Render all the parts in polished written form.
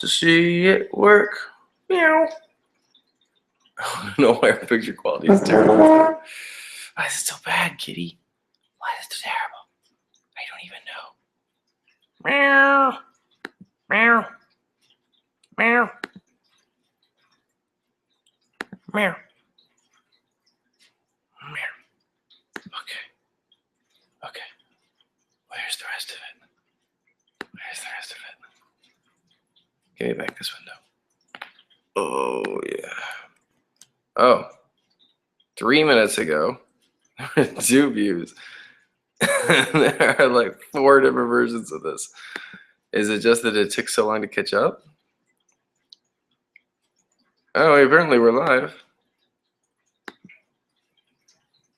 to see it work. Meow. I don't know why our picture quality is terrible. Why is it so bad, kitty? Why is it so terrible? I don't even know. Meow. Meow. Meow. Meow. Meow. Okay. Okay. Where's the rest of it? Where's the rest of it? Give me back this window. Oh, yeah. Oh. 3 minutes ago, 2 views. There are like 4 different versions of this. Is it just that it took so long to catch up? Oh, apparently we're live.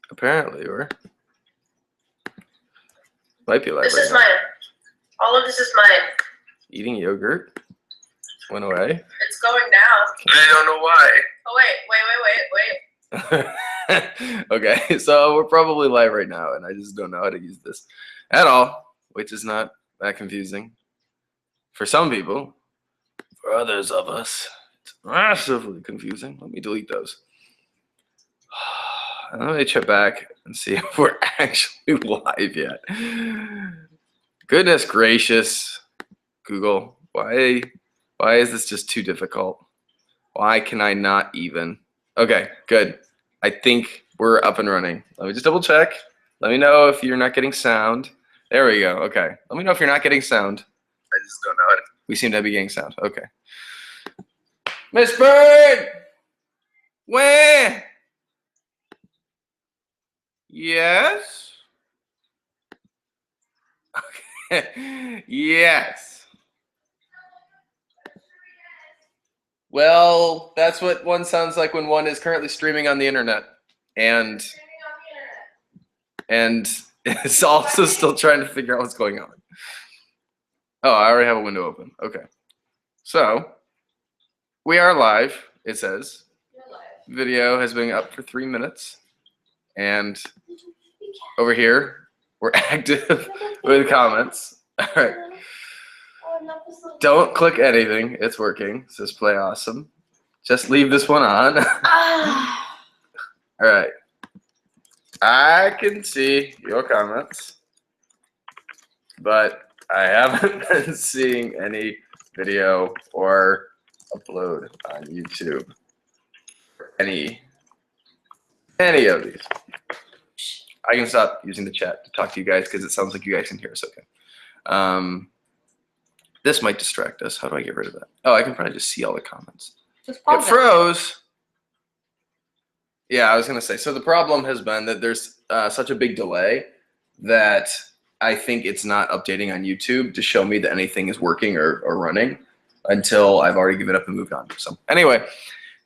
Apparently we're. Might be live. This right is now. mine. All of this is mine. Eating yogurt went away. It's going now. I don't know why. Oh, wait. Okay, so we're probably live right now, and I just don't know how to use this at all, which is not that confusing. For some people, for others of us, it's massively confusing. Let me delete those. And let me check back and see if we're actually live yet. Goodness gracious, Google, why is this just too difficult? Why can I not even? Okay, good. I think we're up and running. Let me just double check. Let me know if you're not getting sound. There we go. Okay. Let me know if you're not getting sound. I just don't know. We seem to be getting sound. Okay. Miss Bird! Where? Yes? Okay. Yes. Well, that's what one sounds like when one is currently streaming on the internet. And it's also still trying to figure out what's going on. Oh, I already have a window open. Okay. So, we are live, it says. Video has been up for 3 minutes. And over here, we're active with comments. All right. Don't click anything. It's working. It says play awesome. Just leave this one on. All right. I can see your comments, but I haven't been seeing any video or upload on YouTube for any of these. I can stop using the chat to talk to you guys because it sounds like you guys can hear us okay. This might distract us. How do I get rid of that? Oh, I can probably just see all the comments. It froze. Yeah, I was going to say. So the problem has been that there's such a big delay that I think it's not updating on YouTube to show me that anything is working or running until I've already given up and moved on. So anyway,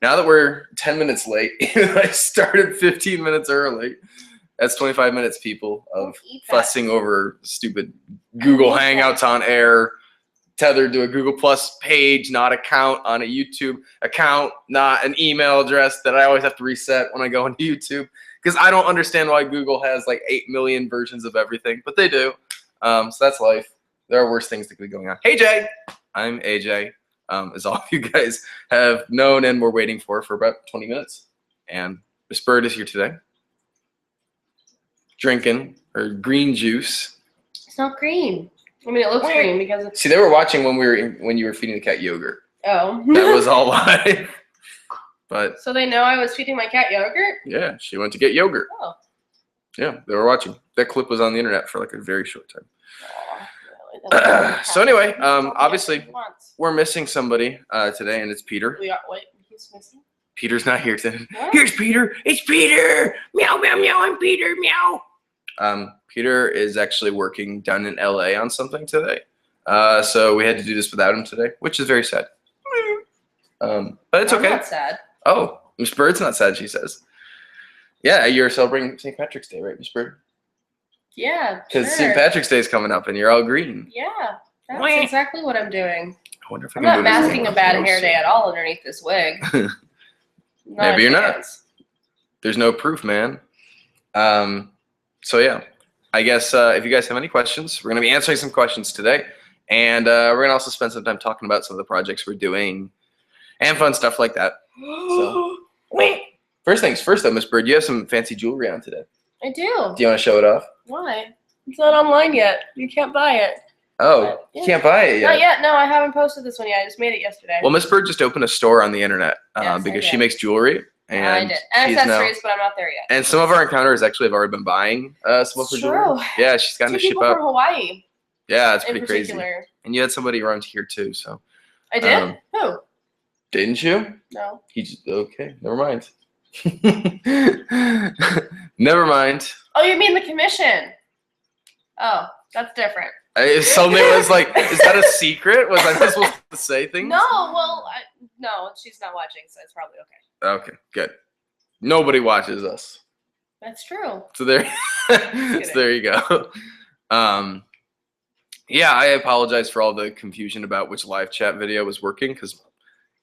now that we're 10 minutes late, I started 15 minutes early. That's 25 minutes, people, of fussing over stupid Google Hangouts on air, tethered to a Google Plus page, not account on a YouTube account, not an email address that I always have to reset when I go on YouTube. Because I don't understand why Google has like 8 million versions of everything, but they do. So that's life. There are worse things that could be going on. Hey, Jay. I'm AJ, as all of you guys have known and were waiting for about 20 minutes. And Miss Bird is here today, drinking her green juice. It's not green. I mean, it looks green because it's... See, they were watching when you were feeding the cat yogurt. Oh. That was all live. But so they know I was feeding my cat yogurt? Yeah, she went to get yogurt. Oh. Yeah, they were watching. That clip was on the internet for like a very short time. Oh, really? So anyway, obviously we're missing somebody today, and it's Peter. Wait, he's missing? Peter's not here today. What? Here's Peter. It's Peter. Meow, meow, meow. I'm Peter. Meow. Peter is actually working down in LA on something today. So we had to do this without him today, which is very sad. But it's okay. I'm not sad. Oh, Miss Bird's not sad, she says. Yeah, you're celebrating St. Patrick's Day, right, Miss Bird? Yeah, Because sure. St. Patrick's Day is coming up, and you're all green. Yeah, that's exactly what I'm doing. I wonder if I'm not masking a bad hair day at all underneath this wig. Maybe you're not. There's no proof, man. So yeah, I guess if you guys have any questions, we're going to be answering some questions today. And we're going to also spend some time talking about some of the projects we're doing and fun stuff like that. So, wait. First things first, though, Miss Bird, you have some fancy jewelry on today. I do. Do you want to show it off? Why? It's not online yet. You can't buy it. Oh, But, yeah. you can't buy it yet. Not yet. No, I haven't posted this one yet. I just made it yesterday. Well, Miss Bird just opened a store on the internet Yes, because I she did. makes jewelry. And I did. And she's accessories, but I'm not there yet. And some of our encounters actually have already been buying some of her It's jewelry. true. Yeah, she's gotten Two to ship people out. from Hawaii, Yeah, it's in pretty crazy. particular. And you had somebody around here too, so I did? Um, Who? didn't you? No. He just okay. Never mind. Never mind. Oh, you mean the commission? Oh, that's different. If something was like, is that a secret? Was I not supposed to say things? No, well, no, she's not watching, so it's probably okay. Okay, good. Nobody watches us, That's true. so there. So there you go. Yeah, I apologize for all the confusion about which live chat video was working because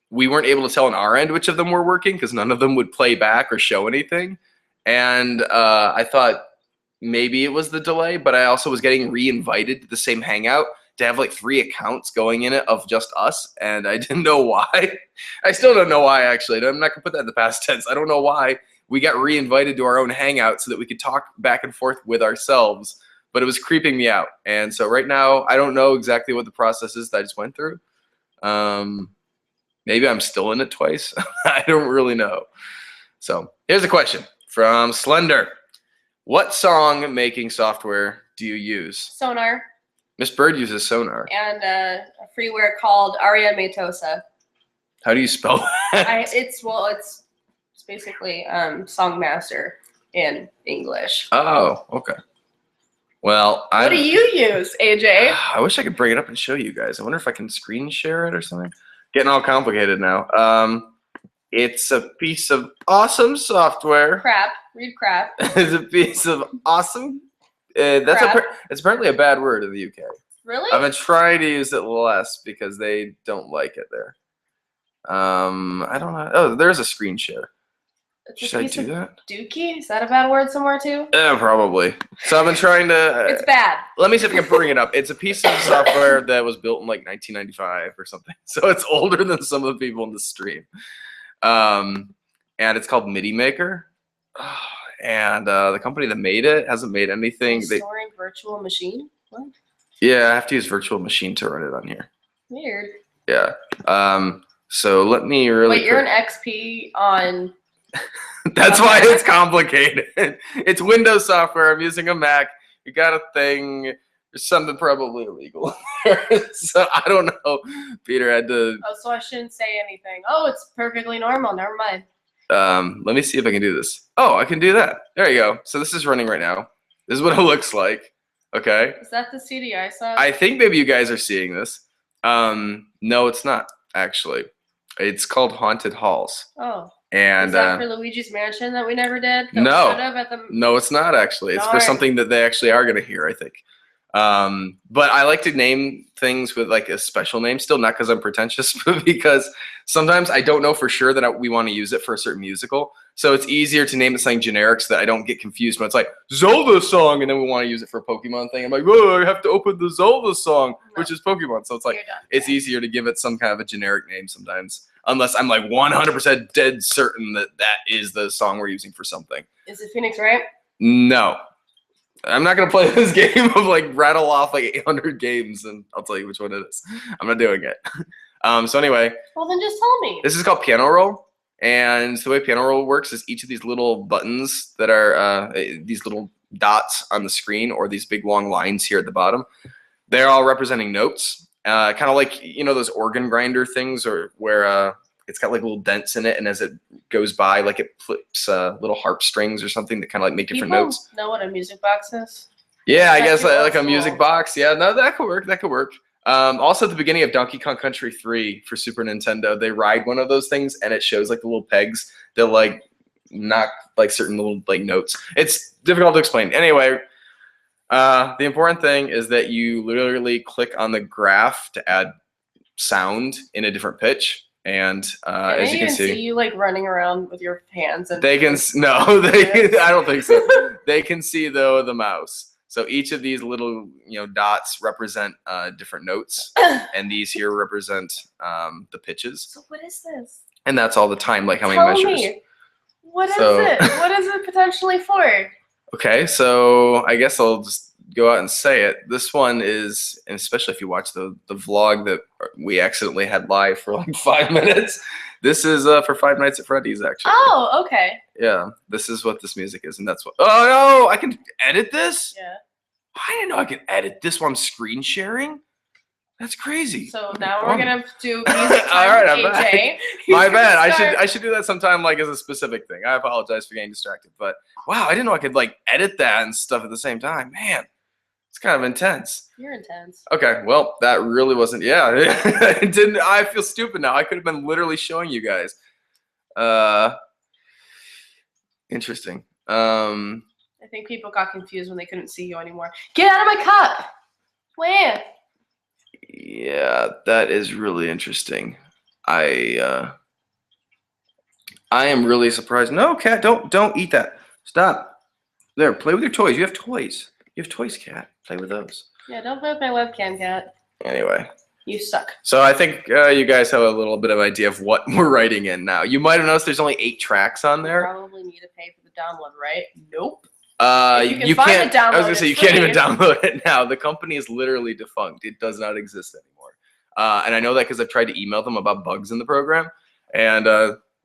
we weren't able to tell on our end which of them were working because none of them would play back or show anything. And I thought maybe it was the delay, but I also was getting re-invited to the same hangout to have like 3 accounts going in it of just us, and I didn't know why. I still don't know why, actually. I'm not gonna put that in the past tense. I don't know why we got re-invited to our own hangout so that we could talk back and forth with ourselves, but it was creeping me out. And so right now, I don't know exactly what the process is that I just went through. Maybe I'm still in it twice. I don't really know. So here's a question from Slender. What song making software do you use? Sonar Miss Bird uses Sonar. and a freeware called Aria Matosa. How do you spell that? It's basically Songmaster in English. Oh, okay. Well, What do you use, AJ? I wish I could bring it up and show you guys. I wonder if I can screen share it or something. Getting all complicated now. It's a piece of awesome software. Crap. Read crap. It's a piece of awesome. Crap. It's apparently a bad word in the UK. Really? I've been trying to use it less because they don't like it there. I don't know. Oh, there's a screen share. It's a Should I piece do of that? Dookie? Is that a bad word somewhere too? Yeah, probably. So I've been trying to. It's bad. Let me see if I can bring it up. It's a piece of software that was built in like 1995 or something. So it's older than some of the people in the stream. And it's called MIDI Maker. And the company that made it hasn't made anything. Storing virtual machine? What? Yeah, I have to use Virtual Machine to run it on here. Weird. Yeah. So let me really. Wait, you're an XP on. That's why it's complicated. It's Windows software. I'm using a Mac. You got a thing. There's something probably illegal. So I don't know. Peter had to. Oh, so I shouldn't say anything. Oh, it's perfectly normal. Never mind. Let me see if I can do this. Oh, I can do that. There you go. So this is running right now. This is what it looks like. Okay. Is that the CD I saw? I think maybe you guys are seeing this. No, it's not actually. It's called Haunted Halls. Oh. And Is that for Luigi's Mansion that we never did? That No. we should have at the... no, it's not actually. It's for Darn. something that they actually are going to hear, I think. But I like to name things with like a special name still, not because I'm pretentious, but because sometimes I don't know for sure that we want to use it for a certain musical. So it's easier to name it something generic so that I don't get confused when it's like Zelda song and then we want to use it for a Pokemon thing. I'm like, oh, I have to open the Zelda song, which is Pokemon. So it's like, You're done. it's easier to give it some kind of a generic name sometimes, unless I'm like 100% dead certain that that is the song we're using for something. Is it Phoenix Wright? No. I'm not going to play this game of like rattle off like 800 games and I'll tell you which one it is. I'm not doing it. So anyway, Well, then just tell me. this is called Piano Roll. And the way Piano Roll works is each of these little buttons that are these little dots on the screen or these big long lines here at the bottom, they're all representing notes. Kind of like, you know, those organ grinder things or where it's got like little dents in it. And as it goes by, like it flips little harp strings or something that kind of like make different People notes. know what a music box is? Yeah, I That's guess like a old music school. box. Yeah, no, that could work. That could work. Also, at the beginning of Donkey Kong Country 3 for Super Nintendo, they ride one of those things, and it shows like the little pegs that like knock like certain little like notes. It's difficult to explain. Anyway, the important thing is that you literally click on the graph to add sound in a different pitch, and as you can see, you like running around with your hands and they can no, they I don't think so. They can see though the mouse. So each of these little dots represent different notes, and these here represent the pitches, So what is this? and that's all the time, like how many Tell measures. me. What is So- it? What is it potentially for? Okay, so I guess I'll just go out and say it. This one is, and especially if you watch the vlog that we accidentally had live for like 5 minutes, this is for Five Nights at Freddy's, actually. Oh, okay. Yeah, this is what this music is, and that's what. Oh no, I can edit this? Yeah. I didn't know I could edit this while I'm screen sharing. That's crazy. So now we're gonna do music time All right, I'm with back. AJ. My He's bad. gonna start- I should do that sometime, like as a specific thing. I apologize for getting distracted, but wow, I didn't know I could like edit that and stuff at the same time. Man, it's kind of intense. You're intense. Okay, well, that really wasn't. Yeah, it didn't. I feel stupid now. I could have been literally showing you guys. Interesting. I think people got confused when they couldn't see you anymore. Get out of my cup. Where? Yeah, that is really interesting. I am really surprised. No, cat, don't eat that. Stop. There, play with your toys. You have toys. You have toys, cat. Play with those. Yeah, don't play with my webcam, cat. Anyway, You suck. so I think you guys have a little bit of idea of what we're writing in now. You might have noticed there's only 8 tracks on there. Probably need to pay for the download, right? Nope. You, If you can find can't. the I was download, gonna say you it's can't even free. download it now. The company is literally defunct. It does not exist anymore. And I know that because I've tried to email them about bugs in the program, and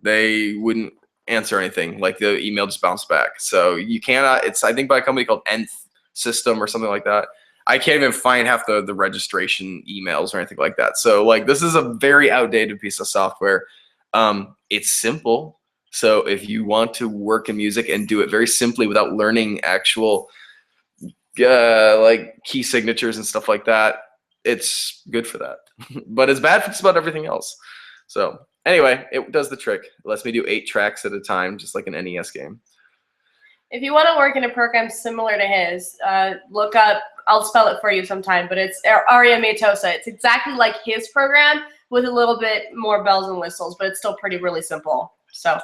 they wouldn't answer anything. Like the email just bounced back. So you cannot. It's I think by a company called Nth System or something like that. I can't even find half the registration emails or anything like that. So like this is a very outdated piece of software. It's simple. So if you want to work in music and do it very simply without learning actual like key signatures and stuff like that, it's good for that. But it's bad for just about everything else. So anyway, it does the trick. It lets me do 8 tracks at a time, just like an NES game. If you want to work in a program similar to his, look up, I'll spell it for you sometime, but it's Aria Matosa. It's exactly like his program with a little bit more bells and whistles, but it's still really simple. So.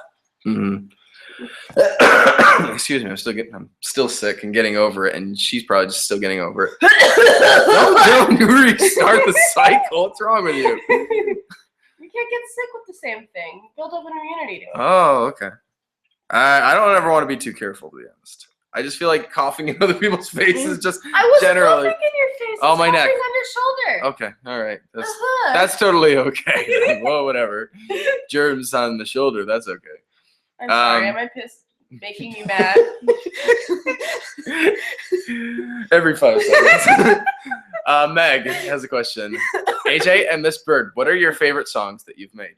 Excuse me, I'm still sick and getting over it, and she's probably just still getting over it. Don't restart the cycle. What's wrong with you? You can't get sick with the same thing. Build up an immunity to it. Oh, okay. I don't ever want to be too careful, to be honest. I just feel like coughing in other people's faces just I was generally. coughing in your face. Oh, It's my neck. coughing on your shoulder. Okay, all right. Uh-huh. That's totally okay. Well, whatever. Germs on the shoulder. That's okay. I'm sorry. Um, Am I pissed? Making you mad? Every 5 seconds. Meg has a question. AJ and Miss Bird, what are your favorite songs that you've made?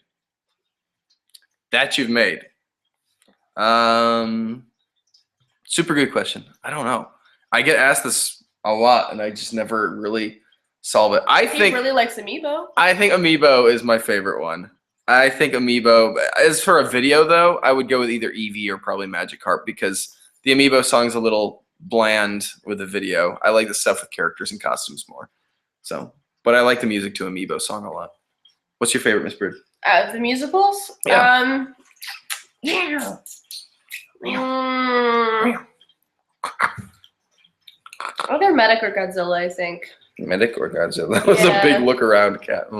Super good question. I don't know. I get asked this a lot, and I just never really solve it. He really likes Amiibo. I think Amiibo is my favorite one. I think Amiibo, as for a video though, I would go with either Eevee or probably Magikarp because the Amiibo song's a little bland with a video. I like the stuff with characters and costumes more. So, but I like the music to Amiibo song a lot. What's your favorite, Miss Bird? The musicals? Yeah. Either Medic or Godzilla, I think. Medic or Godzilla? That was a Yeah. big look around, cat.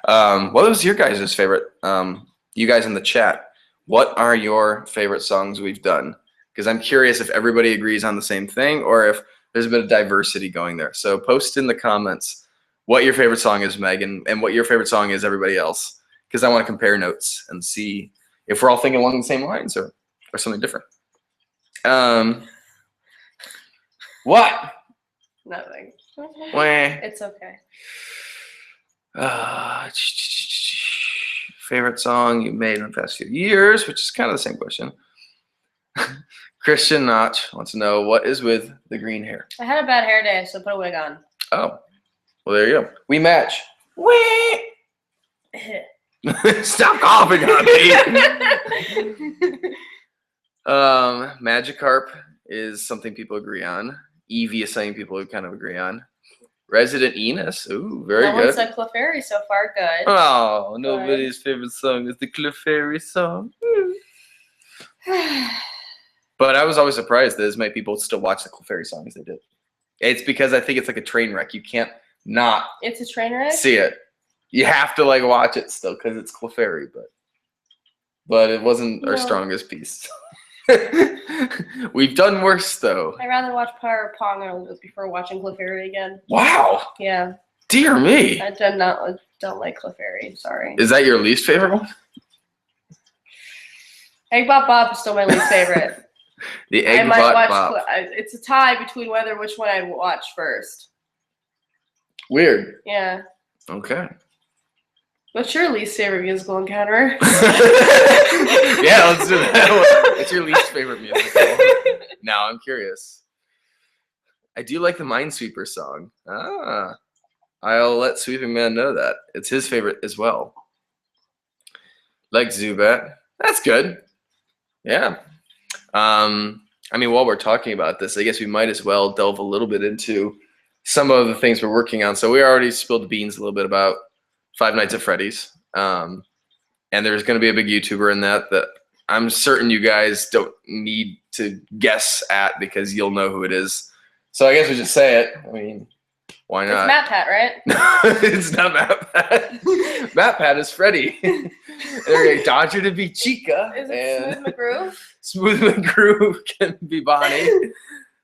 What was your guys' favorite? You guys in the chat, what are your favorite songs we've done? Because I'm curious if everybody agrees on the same thing or if there's a bit of diversity going there. So post in the comments what your favorite song is, Megan, and what your favorite song is, everybody else. Because I want to compare notes and see if we're all thinking along the same lines or something different. What? Nothing. Wah. It's okay. Favorite song you made in the past few years, which is kind of the same question. Christian Notch wants to know what is with the green hair. I had a bad hair day, so put a wig on. Oh, well, there you go. We match. Wee! Stop coughing on me. Magikarp is something people agree on. Eevee is something people kind of agree on. Resident Enos, ooh, very No one good. said Clefairy so far. Good. Oh, nobody's favorite song is the Clefairy song. But I was always surprised that as many people still watch the Clefairy song as they did. It's because I think it's like a train wreck. You can't not It's a train wreck. see it. You have to like watch it still because it's Clefairy, but it wasn't our No. strongest piece. We've done worse though. I'd rather watch Power of Pong before watching Clefairy again. Wow, Yeah, dear me. I don't like Clefairy. Sorry. Is that your least favorite one? Egg Bop Bop is still my least favorite. The I Egg might Bot watch. Bop. It's a tie between which one I'd watch first. Weird. Yeah. Okay. What's your least favorite musical encounter? Yeah, let's do that. What's your least favorite musical? Now I'm curious. I do like the Minesweeper song. I'll let Sweeping Man know that. It's his favorite as well. Like Zubat. That's good. Yeah. I mean, while we're talking about this, I guess we might as well delve a little bit into some of the things we're working on. So we already spilled the beans a little bit about Five Nights at Freddy's. And there's going to be a big YouTuber in that I'm certain you guys don't need to guess at because you'll know who it is. So I guess we just say it. I mean, why It's not? Matt Pat, right? It's not Matt Pat. Matt Pat is Freddy. They're Dodger to be Chica. Is it and Smooth McGroove? Smooth McGrew can be Bonnie.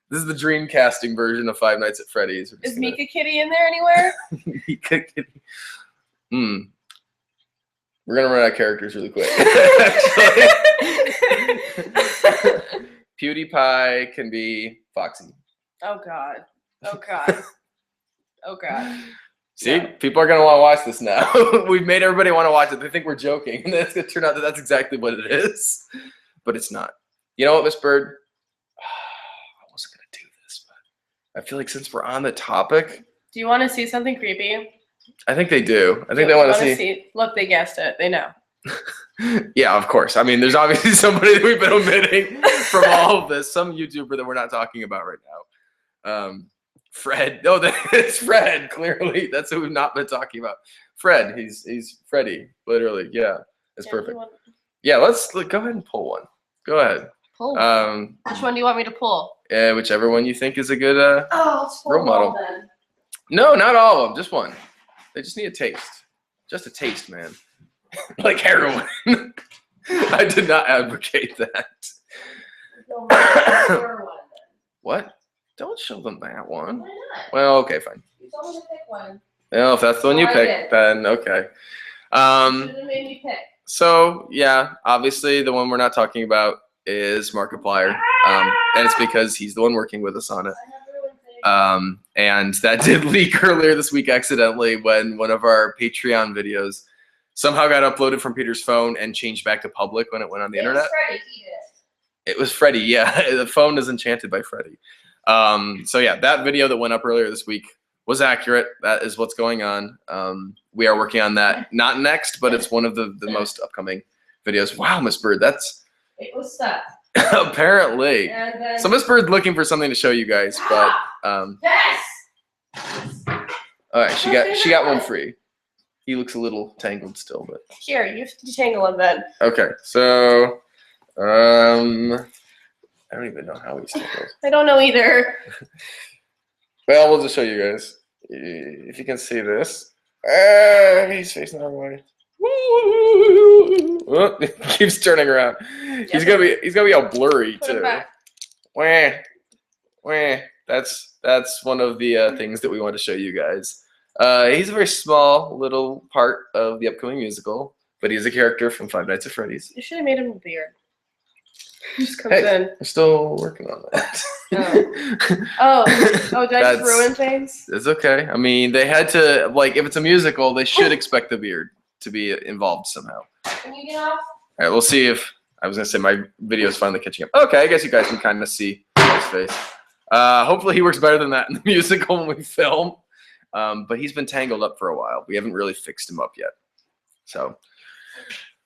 This is the dream casting version of Five Nights at Freddy's. Is Mika Kitty in there anywhere? Mika Kitty. We're gonna run out of characters really quick. PewDiePie can be Foxy. Oh God. Oh God. Oh God. See, No. people are gonna want to watch this now. We've made everybody want to watch it. They think we're joking, and it's gonna turn out that that's exactly what it is. But it's not. You know what, Miss Bird? I wasn't gonna do this, but I feel like since we're on the topic, Do you want to see something creepy? I think they do. I think Do they you want to wanna see. Look, they guessed it. They know. Yeah, of course. I mean, there's obviously somebody that we've been omitting from all of this. Some YouTuber that we're not talking about right now. Fred. No, it's Fred. Clearly, that's who we've not been talking about. Fred. He's Freddy. Literally. Yeah, that's Yeah, perfect. you want- Yeah, let's go ahead and pull one. Go ahead. Pull. Which Which one do you want me to pull? whichever one you think is a good. Oh, let's pull Role model. them all then. No, not all of them. Just one. They just need a taste. Just a taste, man. Like heroin. I did not advocate that. No, your one then. What? Don't show them that one. Why not? Well, okay, fine. You told me to pick one. Well, if that's the one you I picked, did. then okay. You should have made me pick. So yeah, obviously the one we're not talking about is Markiplier, and it's because he's the one working with us on it. I have ruined things. And that did leak earlier this week accidentally when one of our Patreon videos somehow got uploaded from Peter's phone and changed back to public when it went on the internet. Freddy, he did. It was Freddy, yeah. The phone is enchanted by Freddy. So yeah, that video that went up earlier this week was accurate. That is what's going on. We are working on that. Not next, but it's one of the most upcoming videos. Wow, Miss Bird, that's It was stuck. apparently. And then So Miss Bird's looking for something to show you guys, but yes. all right, she got one free. He looks a little tangled still, but Here, you detangle him then. okay. So I don't even know how he's tangled. I don't know either. Well, we'll just show you guys. If you can see this. He's facing the wrong way. Oh, he keeps turning around. He's gonna be all blurry Put him too. back. Wah, wah. That's one of the things that we want to show you guys. He's a very small little part of the upcoming musical, but he's a character from Five Nights at Freddy's. You should have made him a beard. He just comes Hey. in. We're still working on that. Oh, did I That's- just ruin things? It's okay. I mean, they had to, like, if it's a musical, they should expect the beard to be involved somehow. Can you get off? All right, we'll see if, I was going to say my video is finally catching up. Okay, I guess you guys can kind of see his face. Hopefully he works better than that in the musical when we film. But he's been tangled up for a while. We haven't really fixed him up yet. So,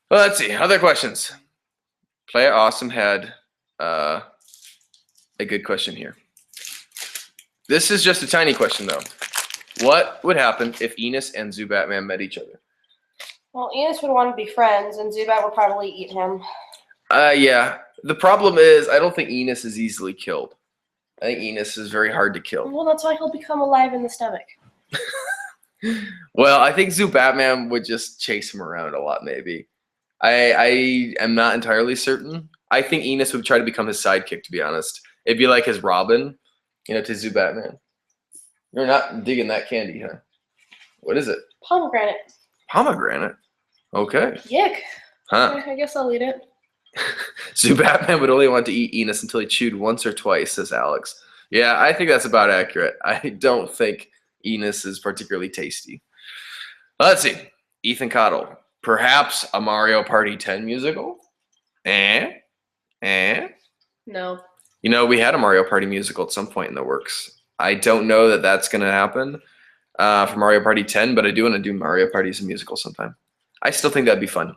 well, let's see. Other questions. Player Awesome had a good question here. This is just a tiny question, though. What would happen if Enos and Zubatman met each other? Well, Enos would want to be friends, and Zubat would probably eat him. Yeah, The problem is, I don't think Enos is easily killed. I think Enos is very hard to kill. Well, that's why he'll become alive in the stomach. Well, I think Zubatman would just chase him around a lot, maybe. I am not entirely certain. I think Enos would try to become his sidekick, to be honest. It'd be like his Robin, to Zubatman. You're not digging that candy, huh? What is it? Pomegranate. Pomegranate? Okay. Yuck. Huh. I guess I'll eat it. Zubatman would only want to eat Enos until he chewed once or twice, says Alex. Yeah, I think that's about accurate. I don't think Enos is particularly tasty. Let's see. Ethan Cottle. Perhaps a Mario Party 10 musical? No. We had a Mario Party musical at some point in the works. I don't know that that's going to happen for Mario Party 10, but I do want to do Mario Party as a musical sometime. I still think that'd be fun.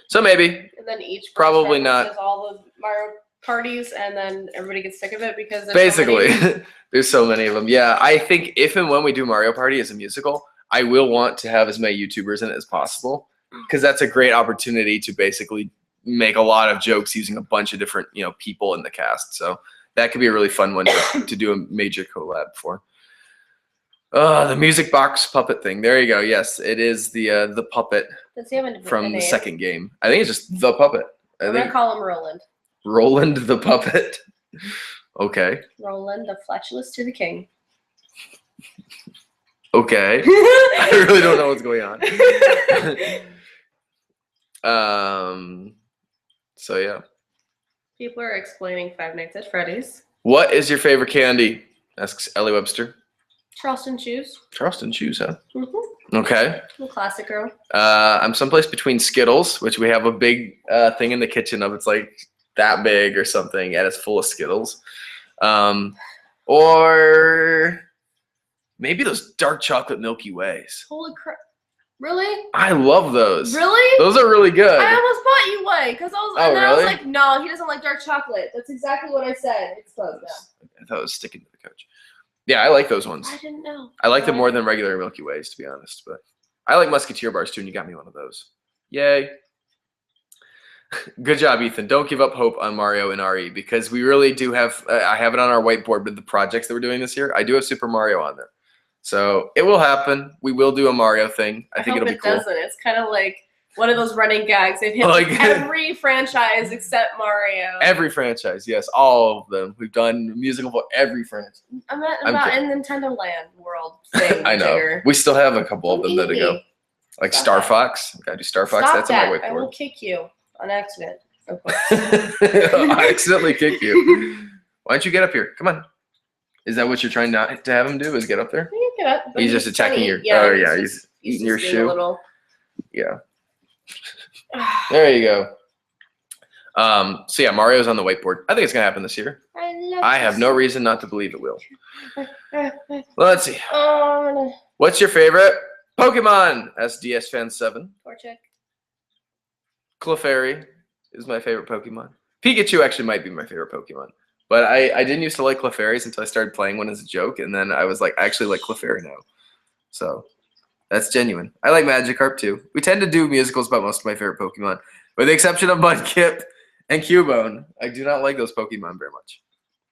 So maybe. And then each Probably not. Does all the Mario parties, and then everybody gets sick of it because there's Basically, so many. there's so many of them. Yeah, I think if and when we do Mario Party as a musical, I will want to have as many YouTubers in it as possible, because that's a great opportunity to basically make a lot of jokes using a bunch of different people in the cast. So that could be a really fun one to do a major collab for. The music box puppet thing. There you go. Yes, it is the puppet Does he have a from the name? second game. I think it's just the puppet. I'm gonna call him Roland. Roland the puppet. Okay. Roland the flatulence to the king. Okay. I really don't know what's going on. So yeah. People are explaining Five Nights at Freddy's. What is your favorite candy? Asks Ellie Webster. Charleston Chews. Charleston Chews, huh? Mm-hmm. Okay. The classic girl. I'm someplace between Skittles, which we have a big thing in the kitchen of. It's like that big or something, and it's full of Skittles. Or maybe those dark chocolate Milky Ways. Holy crap. Really? I love those. Really? Those are really good. I almost bought you one because I was really? like, no, he doesn't like dark chocolate. That's exactly what I said. It's closed now. I thought it was sticking to the couch. Yeah, I like those ones. I didn't know. I like them more than regular Milky Ways, to be honest. But I like Musketeer bars too, and you got me one of those. Yay. Good job, Ethan. Don't give up hope on Mario and RE, because we really do have, I have it on our whiteboard with the projects that we're doing this year. I do have Super Mario on there. So it will happen. We will do a Mario thing. I think it'll be cool. Doesn't. It's kind of like one of those running gags. They've hit Like- every franchise except Mario. Every franchise, yes, all of them. We've done musical for every franchise. I'm not in Nintendo Land world thing. I know. Bigger. We still have a couple of them that go. Like Stop Star that. Fox. Gotta do Star Fox. Stop That's that. on my I will whiteboard. kick you on accident. I accidentally kick you. Why don't you get up here? Come on. Is that what you're trying not to have him do? Is get up there? You get up. but He's just attacking funny. your. Yeah, Oh yeah, he's eating your just being a shoe. little- Yeah. There you go. So yeah, Mario's on the whiteboard. I think it's gonna happen this year. I have no reason not to believe it will. Well, let's see. Oh, What's your favorite Pokemon? SDS Fan 7. Torchic. Clefairy is my favorite Pokemon. Pikachu actually might be my favorite Pokemon. But I didn't used to like Clefairies until I started playing one as a joke, and then I was like, I actually like Clefairy now. So that's genuine. I like Magikarp too. We tend to do musicals about most of my favorite Pokemon, with the exception of Mudkip and Cubone. I do not like those Pokemon very much.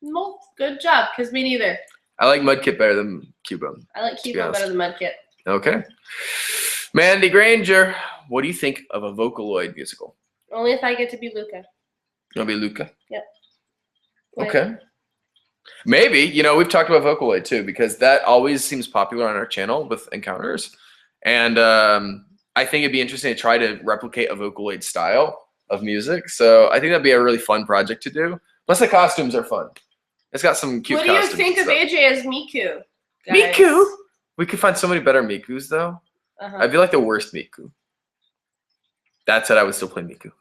Well, good job, because me neither. I like Mudkip better than Cubone. I like be Cubone honest. better than Mudkip. Okay. Mandy Granger, what do you think of a Vocaloid musical? Only if I get to be Luca. You want to be Luca? Yep. Okay. Maybe. We've talked about Vocaloid too, because that always seems popular on our channel with encounters. And I think it'd be interesting to try to replicate a Vocaloid style of music. So I think that'd be a really fun project to do. Plus the costumes are fun. It's got some cute costumes. What do you think of and AJ as Miku? stuff. guys? Miku? We could find so many better Mikus though. Uh-huh. I'd be like the worst Miku. That said, I would still play Miku.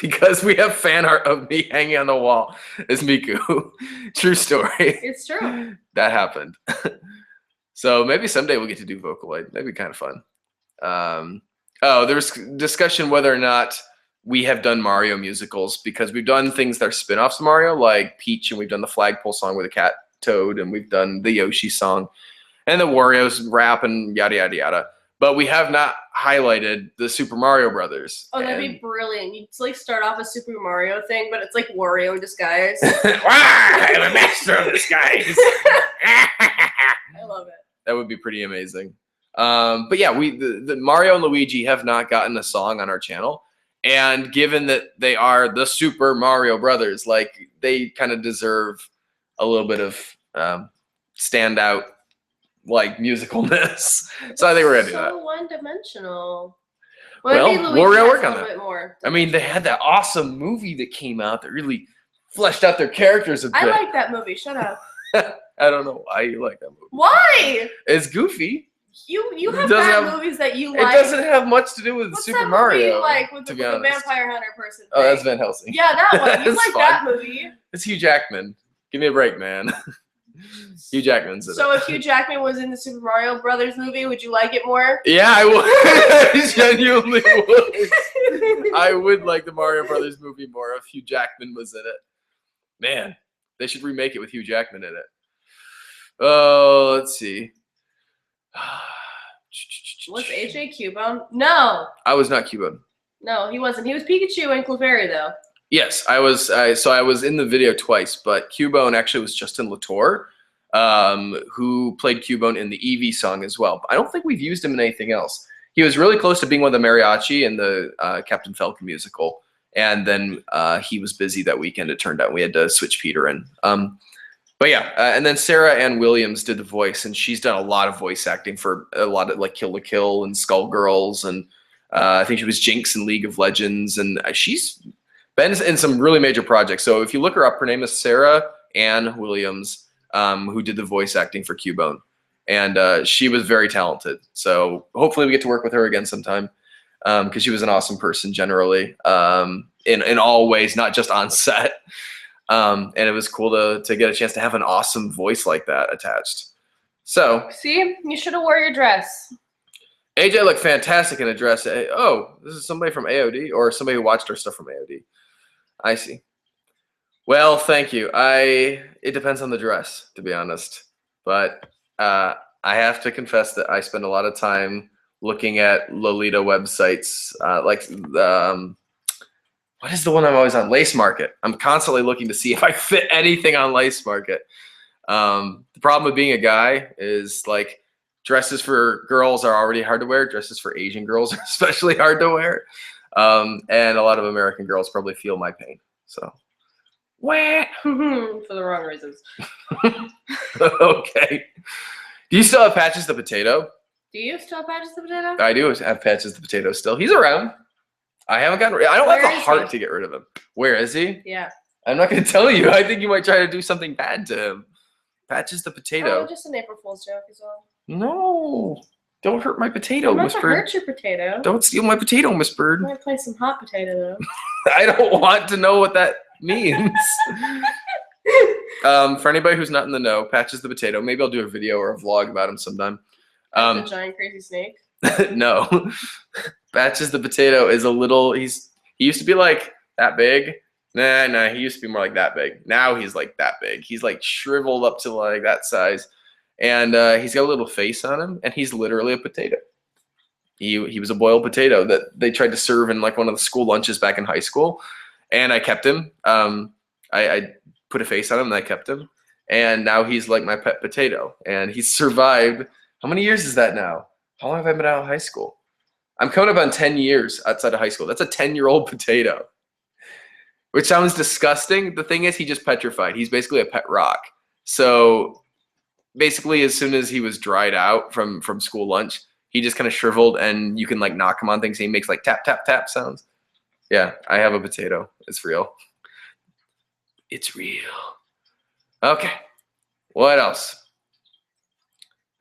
Because we have fan art of me hanging on the wall as Miku. True story. It's true. That happened. So maybe someday we'll get to do Vocaloid. That'd be kind of fun. There's discussion whether or not we have done Mario musicals, because we've done things that are spin-offs of Mario, like Peach, and we've done the Flagpole song with a cat Toad, and we've done the Yoshi song, and the Wario's rap, and yada, yada, yada. But we have not highlighted the Super Mario Brothers. Oh, that'd be brilliant. You'd like start off a Super Mario thing, but it's like Wario in disguise. I'm a master of disguise. I love it. That would be pretty amazing. But yeah, the Mario and Luigi have not gotten a song on our channel. And given that they are the Super Mario Brothers, like they kind of deserve a little bit of standout like musicalness. So I think we're gonna do that. So one-dimensional. Well, Maybe Luigi we're gonna has work a on little that. bit more. I mean, they had that awesome movie that came out that really fleshed out their characters a bit. I like that movie. Shut up. I don't know why you like that movie. Why? It's goofy. You have doesn't bad have- movies that you It like. doesn't have much to do with What's Super that Mario. movie you like with to the be honest. vampire hunter person? Oh, that's thing? Van Helsing. Yeah, that one. You That's like fine. that movie. It's Hugh Jackman. Give me a break, man. Hugh Jackman's in So it. if Hugh Jackman was in the Super Mario Brothers movie, would you like it more? Yeah, I would. I genuinely would. I would like the Mario Brothers movie more if Hugh Jackman was in it. Man, they should remake it with Hugh Jackman in it. Oh, let's see. Was AJ Cubone? No. I was not Cuban. No, he wasn't. He was Pikachu and Clefairy, though. Yes, I was. So I was in the video twice, but Cubone actually was Justin Latour, who played Cubone in the Eevee song as well. But I don't think we've used him in anything else. He was really close to being one of the mariachi in the Captain Falcon musical, and then he was busy that weekend. It turned out we had to switch Peter in. But yeah, and then Sarah Ann Williams did the voice, and she's done a lot of voice acting for a lot of like Kill la Kill and Skullgirls, and I think she was Jinx in League of Legends, and she's been in some really major projects. So if you look her up, her name is Sarah Ann Williams, who did the voice acting for Cubone, and she was very talented. So hopefully we get to work with her again sometime, because she was an awesome person generally, in all ways, not just on set. And it was cool to get a chance to have an awesome voice like that attached. So See? You should have wore your dress. AJ looked fantastic in a dress. Oh, this is somebody from AOD or somebody who watched our stuff from AOD. I see. Well, thank you. It depends on the dress, to be honest. But I have to confess that I spend a lot of time looking at Lolita websites, what is the one I'm always on? Lace Market. I'm constantly looking to see if I fit anything on Lace Market. The problem with being a guy is like dresses for girls are already hard to wear. Dresses for Asian girls are especially hard to wear. And a lot of American girls probably feel my pain. So, wah. For the wrong reasons. Okay. Do you still have Patches the Potato? Do you still have Patches the Potato? I do have Patches the Potato still. He's around. I haven't gotten. I don't Where have the is heart he? to get rid of him. Where is he? Yeah. I'm not going to tell you. I think you might try to do something bad to him. Patches the Oh, Potato. just an April Fool's joke as well. No. Don't hurt my potato, I'm not Miss to Bird. hurt your potato. Don't steal my potato, Miss Bird. I'm gonna play some hot potato though. I don't want to know what that means. For anybody who's not in the know, Patches the Potato. Maybe I'll do a video or a vlog about him sometime. The giant crazy snake. No. Patches the Potato is a little. He used to be like that big. Nah. He used to be more like that big. Now he's like that big. He's like shriveled up to like that size, and he's got a little face on him, and he's literally a potato. He was a boiled potato that they tried to serve in like one of the school lunches back in high school, and I kept him. I put a face on him, and I kept him, and now he's like my pet potato, and he's survived. How many years is that now? How long have I been out of high school? I'm coming up on 10 years outside of high school. That's a 10-year-old potato, which sounds disgusting. The thing is, he just petrified. He's basically a pet rock. So basically, as soon as he was dried out from school lunch, he just kind of shriveled, and you can like knock him on things. And he makes like tap, tap, tap sounds. Yeah, I have a potato. It's real. It's real. Okay. What else?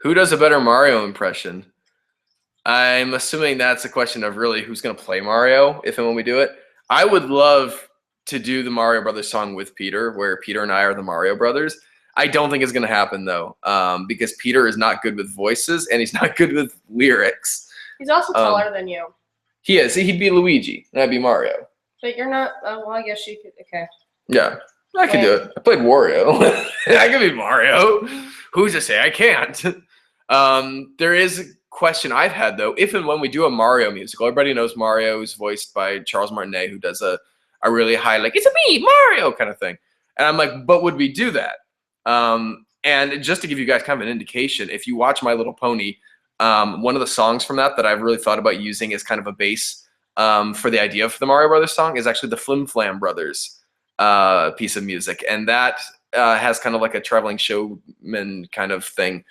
Who does a better Mario impression? I'm assuming that's a question of really who's going to play Mario if and when we do it. I would love to do the Mario Brothers song with Peter, where Peter and I are the Mario Brothers. I don't think it's going to happen, though, because Peter is not good with voices, and he's not good with lyrics. He's also taller than you. He is. He'd be Luigi, and I'd be Mario. But you're not. Oh, well, I guess you could. Okay. Yeah, I can do it. I played Wario. I can be Mario. Who's to say I can't? There is question I've had though, if and when we do a Mario musical, everybody knows Mario is voiced by Charles Martinet, who does a really high, like, it's a me, Mario kind of thing. And I'm like, but would we do that? And just to give you guys kind of an indication, if you watch My Little Pony, one of the songs from that I've really thought about using as kind of a base for the idea for the Mario Brothers song is actually the Flim Flam Brothers piece of music. And that has kind of like a traveling showman kind of thing.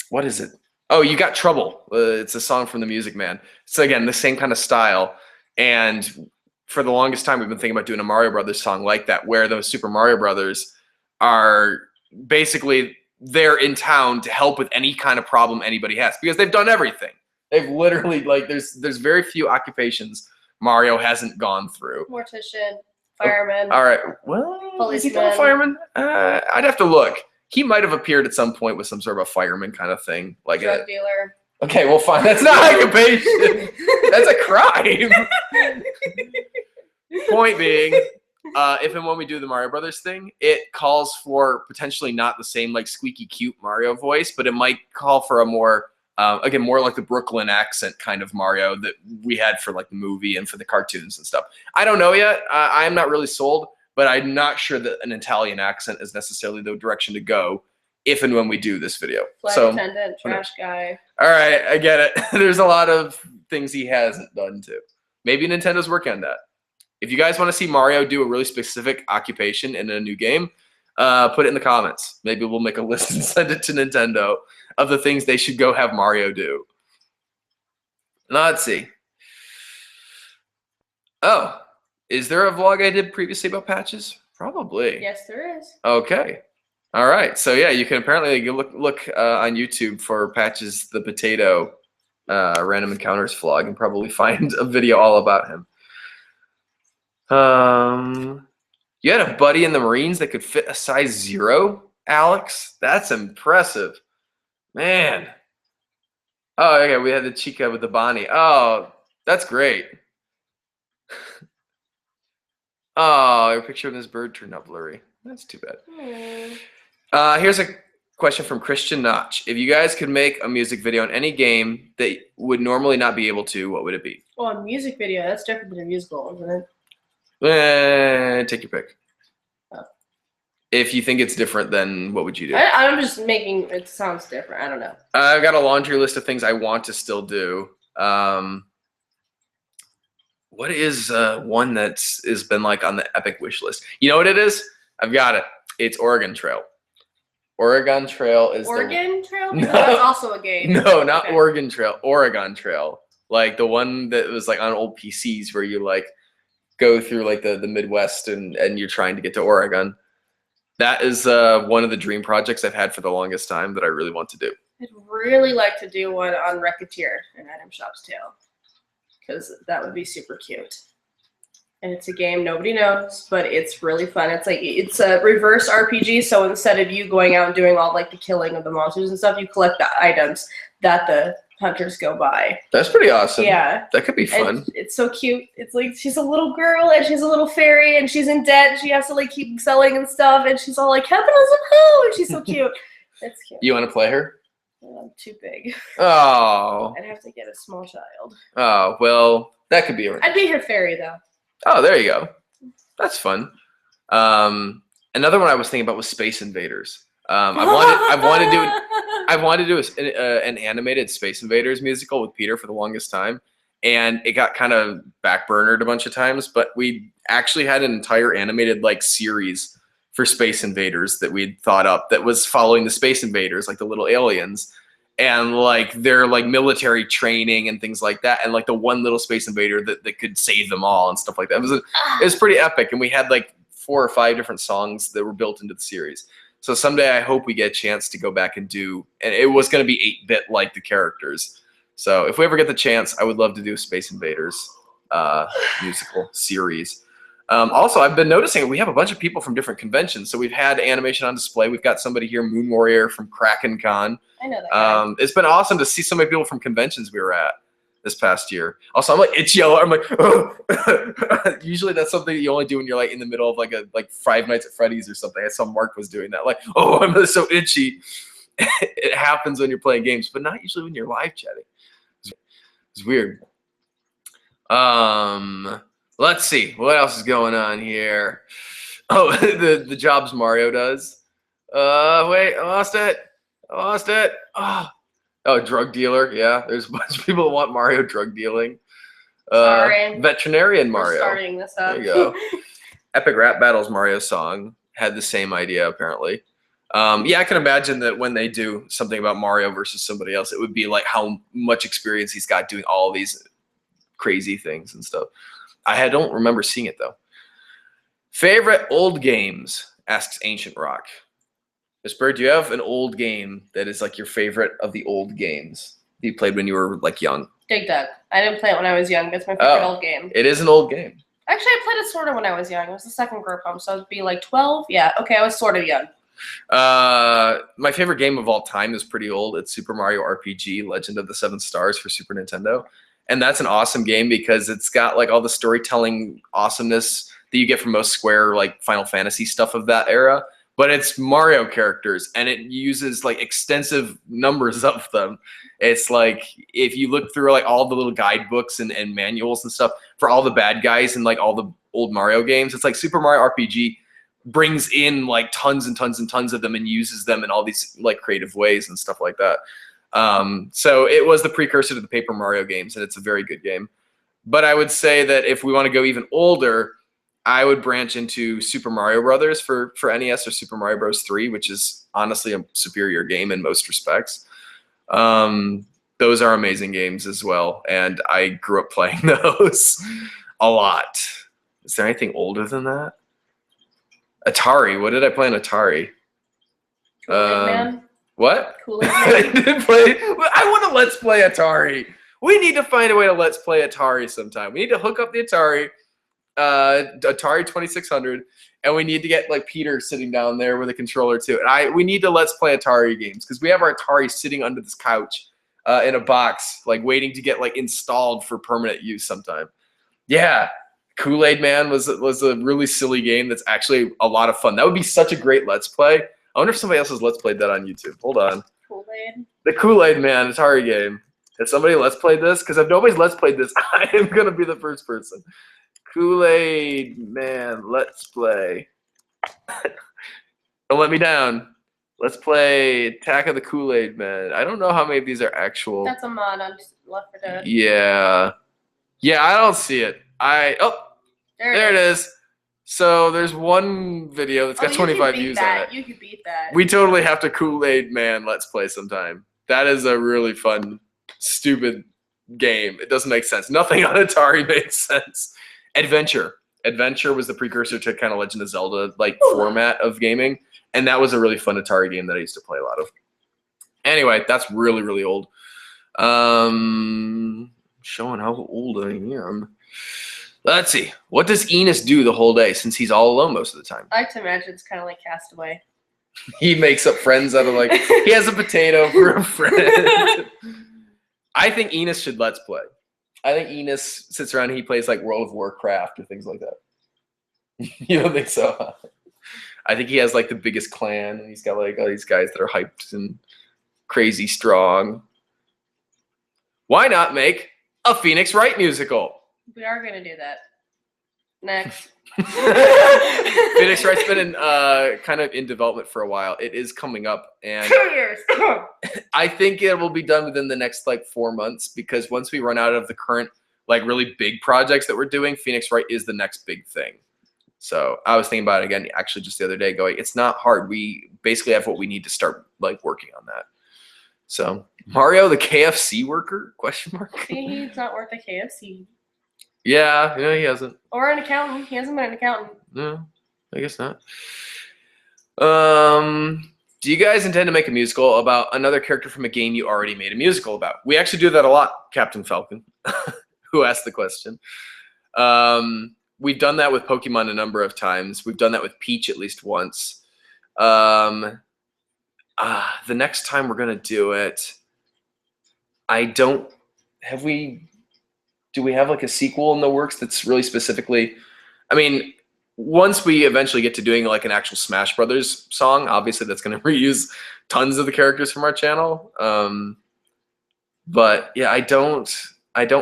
What is it? Oh, You Got Trouble. It's a song from The Music Man. So again, the same kind of style. And for the longest time, we've been thinking about doing a Mario Brothers song like that, where those Super Mario Brothers are basically they're in town to help with any kind of problem anybody has, because they've done everything. They've literally, like, there's very few occupations Mario hasn't gone through. Mortician, fireman. All right. Well, is he called a fireman? I'd have to look. He might have appeared at some point with some sort of a fireman kind of thing, like drug dealer. Okay, well, fine. That's not occupation. That's a crime. Point being, if and when we do the Mario Brothers thing, it calls for potentially not the same like squeaky cute Mario voice, but it might call for a more again, more like the Brooklyn accent kind of Mario that we had for like the movie and for the cartoons and stuff. I don't know yet. I'm not really sold, but I'm not sure that an Italian accent is necessarily the direction to go if and when we do this video. Flight attendant, trash guy. All right, I get it. There's a lot of things he hasn't done too. Maybe Nintendo's working on that. If you guys want to see Mario do a really specific occupation in a new game, put it in the comments. Maybe we'll make a list and send it to Nintendo of the things they should go have Mario do. Now, let's see. Oh, is there a vlog I did previously about patches? Probably. Yes, there is. Okay. All right. So yeah, you can apparently look on YouTube for Patches the Potato Random Encounters vlog and probably find a video all about him. You had a buddy in the Marines that could fit a size 0, Alex? That's impressive. Man. Oh, okay. We had the Chica with the Bonnie. Oh, that's great. Oh, your picture of this bird turned out blurry. That's too bad. Here's a question from Christian Notch. If you guys could make a music video in any game that would normally not be able to, what would it be? Well, a music video, that's different than a musical, isn't it? Take your pick. Oh. If you think it's different, then what would you do? I'm just making it sounds different. I don't know. I've got a laundry list of things I want to still do. What is one that's been like on the epic wish list? You know what it is? I've got it. It's Oregon Trail. Oregon Trail is Oregon Trail? No, that's also a game. No, not okay. Oregon Trail. Oregon Trail. Like the one that was like on old PCs where you like go through like the Midwest and you're trying to get to Oregon. That is one of the dream projects I've had for the longest time that I really want to do. I'd really like to do one on Recketeer in Item Shop's Tale, because that would be super cute. And it's a game nobody knows, but it's really fun. It's a reverse RPG, so instead of you going out and doing all like the killing of the monsters and stuff, you collect the items that the hunters go by. That's pretty awesome. Yeah. That could be fun. And it's so cute. It's like she's a little girl and she's a little fairy and she's in debt and she has to like keep selling and stuff and she's all like capitalism, oh, and she's so cute. It's cute. You want to play her? I'm too big. Oh. I'd have to get a small child. Oh, well, that could be. I'd be her fairy though. Oh, there you go. That's fun. Another one I was thinking about was Space Invaders. I've wanted to do an animated Space Invaders musical with Peter for the longest time, and it got kind of backburnered a bunch of times. But we actually had an entire animated like series for Space Invaders that we'd thought up that was following the Space Invaders, like the little aliens, and like their like military training and things like that, and like the one little Space Invader that could save them all and stuff like that. It was pretty epic, and we had like 4 or 5 different songs that were built into the series. So someday I hope we get a chance to go back and do, and it was going to be 8-bit like the characters. So if we ever get the chance, I would love to do a Space Invaders musical series. Also, I've been noticing we have a bunch of people from different conventions. So we've had animation on display. We've got somebody here, Moon Warrior from Kraken Con. I know that guy. It's been awesome to see so many people from conventions we were at this past year. Also, I'm like itchy. I'm like, oh. Usually that's something you only do when you're like in the middle of like Five Nights at Freddy's or something. I saw Mark was doing that. Like, oh, I'm so itchy. it happens when you're playing games, but not usually when you're live chatting. It's weird. Let's see what else is going on here. Oh, the jobs Mario does. Wait, I lost it. Oh, drug dealer. Yeah, there's a bunch of people that want Mario drug dealing. Sorry. Veterinarian We're Mario. starting this up. There you go. Epic Rap Battles Mario song had the same idea apparently. Yeah, I can imagine that when they do something about Mario versus somebody else, it would be like how much experience he's got doing all these crazy things and stuff. I don't remember seeing it though. Favorite old games? Asks Ancient Rock. Miss Bird, do you have an old game that is like your favorite of the old games that you played when you were like young? Dig Dug. I didn't play it when I was young. That's my favorite old game. It is an old game. Actually, I played it sort of when I was young. It was the second group home, so I'd be like 12. Yeah, okay, I was sort of young. My favorite game of all time is pretty old. It's Super Mario RPG: Legend of the Seven Stars for Super Nintendo. And that's an awesome game because it's got like all the storytelling awesomeness that you get from most Square like Final Fantasy stuff of that era. But it's Mario characters and it uses like extensive numbers of them. It's like if you look through like all the little guidebooks and manuals and stuff for all the bad guys and like all the old Mario games, it's like Super Mario RPG brings in like tons and tons and tons of them and uses them in all these like creative ways and stuff like that. So it was the precursor to the Paper Mario games and it's a very good game. But I would say that if we want to go even older, I would branch into Super Mario Brothers for NES or Super Mario Bros. 3, which is honestly a superior game in most respects. Those are amazing games as well, and I grew up playing those a lot. Is there anything older than that? Atari. What did I play on Atari? Kool-Aid Man? What? Kool-Aid I Man? did play. I want to let's play Atari. We need to find a way to let's play Atari sometime. We need to hook up the Atari. Atari 2600, and we need to get like Peter sitting down there with a controller too. And we need to let's play Atari games because we have our Atari sitting under this couch in a box, like waiting to get like installed for permanent use sometime. Yeah, Kool-Aid Man was a really silly game that's actually a lot of fun. That would be such a great let's play. I wonder if somebody else has let's played that on YouTube. Hold on. Kool-Aid? The Kool-Aid Man Atari game. Has somebody let's played this? Because if nobody's let's played this, I am gonna be the first person. Kool-Aid Man, let's play. Don't let me down. Let's play Attack of the Kool-Aid Man. I don't know how many of these are actual. That's a mod on Left 4 Dead. Yeah, I don't see it. There it is. So there's one video that's got 25 views on it. You could beat that. We totally have to Kool-Aid Man let's play sometime. That is a really fun, stupid game. It doesn't make sense. Nothing on Atari makes sense. Adventure was the precursor to kind of Legend of Zelda like format of gaming, and that was a really fun Atari game that I used to play a lot of. Anyway, that's really, really old. Showing how old I am. Let's see. What does Enos do the whole day since he's all alone most of the time? I like to imagine it's kind of like Castaway. He makes up friends out of like he has a potato for a friend. I think Enos should let's play. I think Enos sits around and he plays like World of Warcraft or things like that. You don't think so? I think he has like the biggest clan and he's got like all these guys that are hyped and crazy strong. Why not make a Phoenix Wright musical? We are going to do that. Next. Phoenix Wright's been in kind of in development for a while. It is coming up, and 2 years. I think it will be done within the next like 4 months because once we run out of the current like really big projects that we're doing, Phoenix Wright is the next big thing. So I was thinking about it again, actually just the other day, going, it's not hard. We basically have what we need to start like working on that. So Mario, the KFC worker? Question mark. He's not worth a KFC. Yeah, he hasn't. Or an accountant. He hasn't been an accountant. No, I guess not. Do you guys intend to make a musical about another character from a game you already made a musical about? We actually do that a lot, Captain Falcon, who asked the question. We've done that with Pokemon a number of times. We've done that with Peach at least once. The next time we're going to do it, do we have like a sequel in the works that's really specifically, I mean, once we eventually get to doing like an actual Smash Brothers song, obviously that's going to reuse tons of the characters from our channel. But yeah, I don't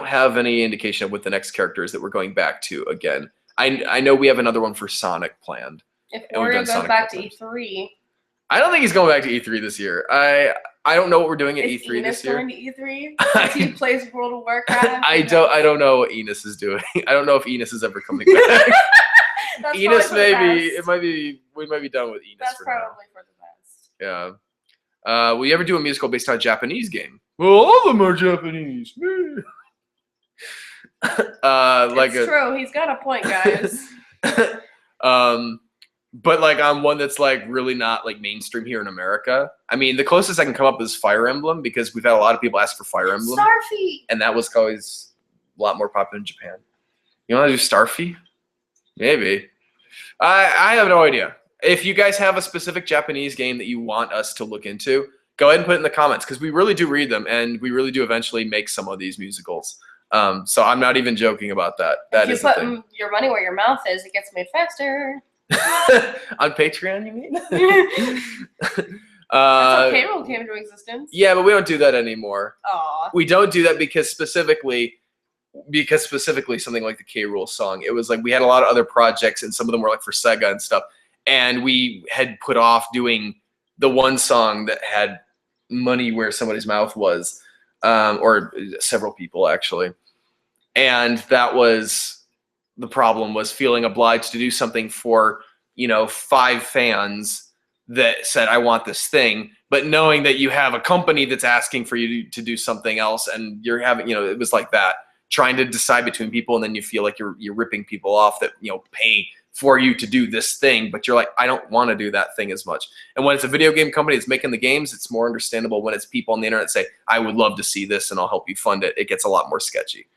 have any indication of what the next character is that we're going back to again. I know we have another one for Sonic planned. If And we've Wario done goes Sonic back to couple E3, I don't think he's going back to E3 this year. I don't know what we're doing at is E3 Enos this year. going to E3? Since he plays World of Warcraft? I don't know what Enos is doing. I don't know if Enos is ever coming back. That's Enos probably for the maybe best. we might be done with Enos That's for now. probably for the best. Yeah. Will you ever do a musical based on a Japanese game? Well, all of them are Japanese. It's true. He's got a point, guys. But like on one that's like really not like mainstream here in America. I mean, the closest I can come up is Fire Emblem because we've had a lot of people ask for Fire Emblem, Starfy. and that was always a lot more popular in Japan. You want to do Starfy? Maybe. I have no idea. If you guys have a specific Japanese game that you want us to look into, go ahead and put it in the comments because we really do read them and we really do eventually make some of these musicals. So I'm not even joking about that. That is If you the put thing. your money where your mouth is, it gets made faster. On Patreon, you mean? That's how K-Rool came into existence. Yeah, but we don't do that anymore. Aw. We don't do that because specifically something like the K-Rool song, it was like we had a lot of other projects and some of them were like for Sega and stuff. And we had put off doing the one song that had money where somebody's mouth was, or several people actually. And that was the problem, was feeling obliged to do something for, 5 fans that said, I want this thing, but knowing that you have a company that's asking for you to do something else and you're having, it was like that, trying to decide between people, and then you feel like you're ripping people off that, pay for you to do this thing, but you're like, I don't want to do that thing as much. And when it's a video game company that's making the games, it's more understandable. When it's people on the internet say, I would love to see this and I'll help you fund it, it gets a lot more sketchy.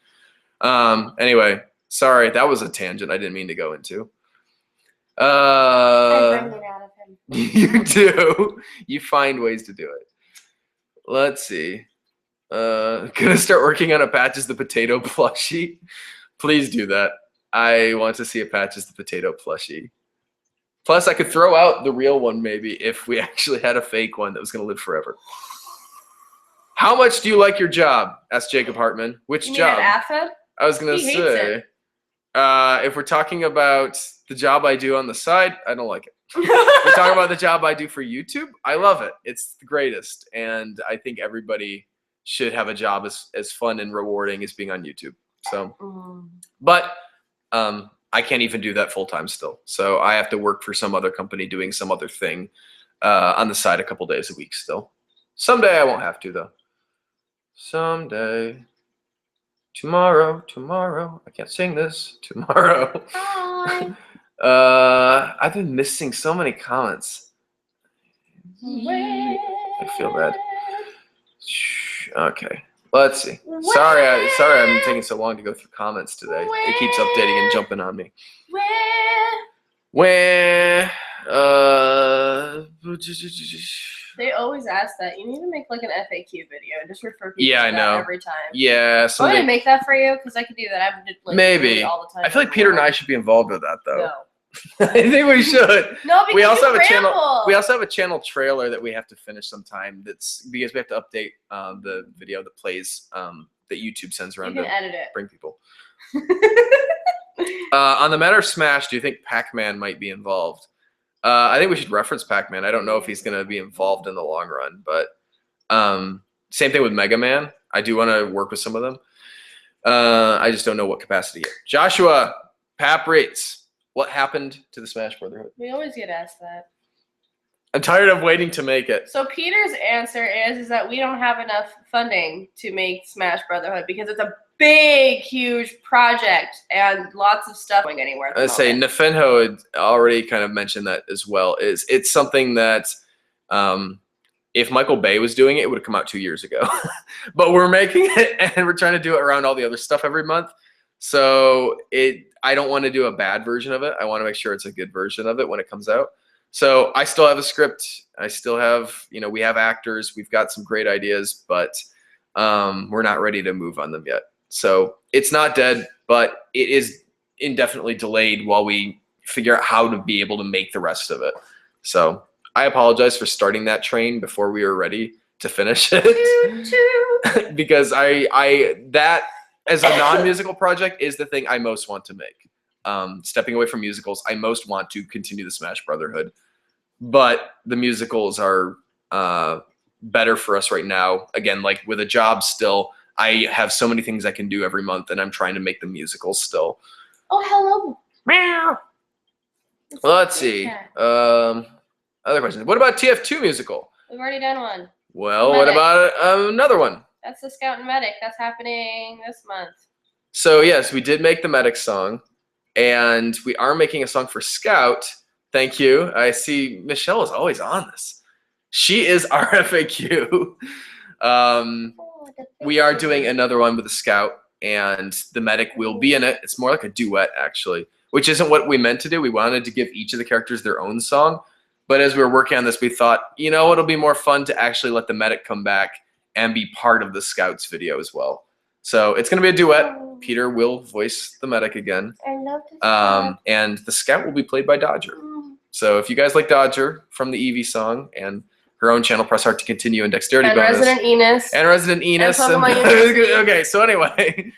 Anyway, sorry, that was a tangent I didn't mean to go into. I bring it out of him. You do. You find ways to do it. Let's see. Gonna start working on a Patches the Potato plushie. Please do that. I want to see a Patches the Potato plushie. Plus, I could throw out the real one maybe if we actually had a fake one that was gonna live forever. How much do you like your job? Asked Jacob Hartman. Which You mean job? at AFED? I was gonna He hates say, it. if we're talking about the job I do on the side, I don't like it. If we're talking about the job I do for YouTube, I love it. It's the greatest, and I think everybody should have a job as fun and rewarding as being on YouTube. So, but I can't even do that full time still. So I have to work for some other company doing some other thing on the side a couple days a week still. Someday I won't have to though. Someday. Tomorrow. I can't sing this. Tomorrow. Hi. I've been missing so many comments. I feel bad. Okay. Let's see. Sorry I'm taking so long to go through comments today. It keeps updating and jumping on me. Where? They always ask that. You need to make like an FAQ video and just refer people Yeah, to I that know. every time. Yeah, I'm going someday. to make that for you because I could do that. I've been like Maybe. doing it all the time. I feel like Peter and I should be involved with that though. No. I think we should. No, because We also you have a channel. ramble. We also have a channel trailer that we have to finish sometime. That's because we have to update the video that plays that YouTube sends You around can to edit it. bring people. On the matter of Smash, do you think Pac-Man might be involved? I think we should reference Pac-Man. I don't know if he's going to be involved in the long run, but same thing with Mega Man. I do want to work with some of them. I just don't know what capacity yet. Joshua, Pap Rates. What happened to the Smash Brotherhood? We always get asked that. I'm tired of waiting to make it. So Peter's answer is that we don't have enough funding to make Smash Brotherhood because it's a big, huge project and lots of stuff going anywhere. At the I'd say moment. Nefenho had already kind of mentioned that as well. It's something that if Michael Bay was doing it, it would have come out 2 years ago. But we're making it and we're trying to do it around all the other stuff every month. So I don't want to do a bad version of it. I want to make sure it's a good version of it when it comes out. So I still have a script. I still have, we have actors. We've got some great ideas, but we're not ready to move on them yet. So it's not dead, but it is indefinitely delayed while we figure out how to be able to make the rest of it. So I apologize for starting that train before we were ready to finish it. Because that as a non-musical project is the thing I most want to make. Stepping away from musicals, I most want to continue the Smash Brotherhood. But the musicals are better for us right now. Again, like with a job still, I have so many things I can do every month, and I'm trying to make the musicals still. Oh, hello. Meow. Well, let's see. Other questions. What about TF2 musical? We've already done one. Well, Medic. what about another one? That's the Scout and Medic. That's happening this month. So yes, we did make the Medic song, and we are making a song for Scout. Thank you. I see Michelle is always on this. She is our FAQ. We are doing another one with the Scout, and the Medic will be in it. It's more like a duet, actually, which isn't what we meant to do. We wanted to give each of the characters their own song, but as we were working on this, we thought, you know, it'll be more fun to actually let the Medic come back and be part of the Scouts video as well. So it's going to be a duet. Peter will voice the Medic again. I love this. And the Scout will be played by Dodger. So if you guys like Dodger from the Eevee song and her own channel, Press Heart to Continue, and Dexterity And bonus. Resident Enos. And Resident Enos. And Pokemon University. Okay, so anyway,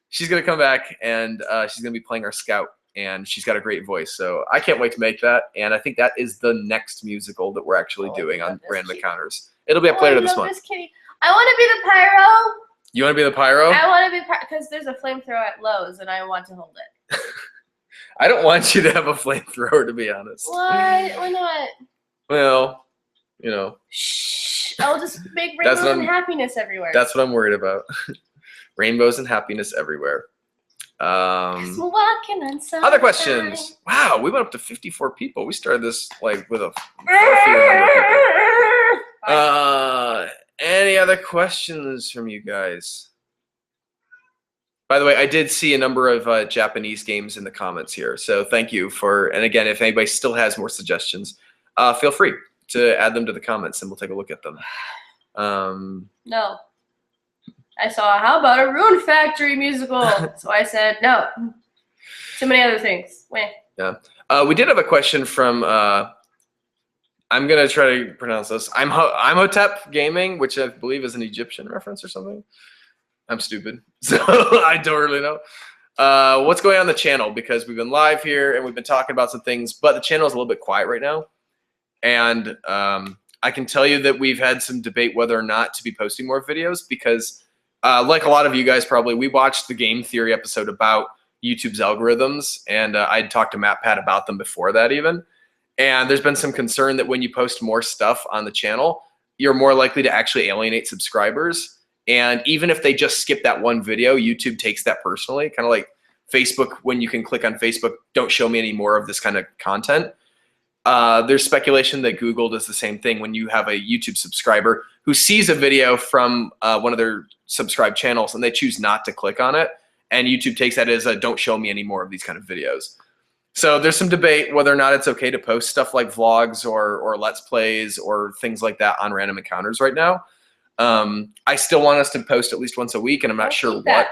she's going to come back, and she's going to be playing our Scout, and she's got a great voice. So I can't wait to make that, and I think that is the next musical that we're actually doing on Random Encounters. It'll be up later this month. This kitty. I want to be the pyro. You want to be the pyro? I want to be because there's a flamethrower at Lowe's, and I want to hold it. I don't want you to have a flamethrower, to be honest. What? Why not? Well, you know. Shh. I'll just make That's rainbows what and I'm- happiness everywhere. That's what I'm worried about. Rainbows and happiness everywhere. 'Cause we're walking on sunshine. Other questions. Wow, we went up to 54 people. We started this like with a far fewer number of people. Any other questions from you guys? By the way, I did see a number of Japanese games in the comments here, so thank you for. And again, if anybody still has more suggestions, feel free to add them to the comments, and we'll take a look at them. No. I saw, how about a Rune Factory musical? So I said, no. Too many other things. Wait. We did have a question from. I'm gonna try to pronounce this. I'm Hotep Gaming, which I believe is an Egyptian reference or something. I'm stupid, so I don't really know. What's going on the channel? Because we've been live here and we've been talking about some things, but the channel is a little bit quiet right now. And I can tell you that we've had some debate whether or not to be posting more videos because, like a lot of you guys probably, we watched the Game Theory episode about YouTube's algorithms, and I'd talked to MatPat about them before that even. And there's been some concern that when you post more stuff on the channel, you're more likely to actually alienate subscribers. And even if they just skip that one video, YouTube takes that personally, kind of like Facebook, when you can click on Facebook, don't show me any more of this kind of content. There's speculation that Google does the same thing when you have a YouTube subscriber who sees a video from one of their subscribed channels and they choose not to click on it. And YouTube takes that as a don't show me any more of these kind of videos. So there's some debate whether or not it's okay to post stuff like vlogs or Let's Plays or things like that on Random Encounters right now. I still want us to post at least once a week, and I'm not sure what.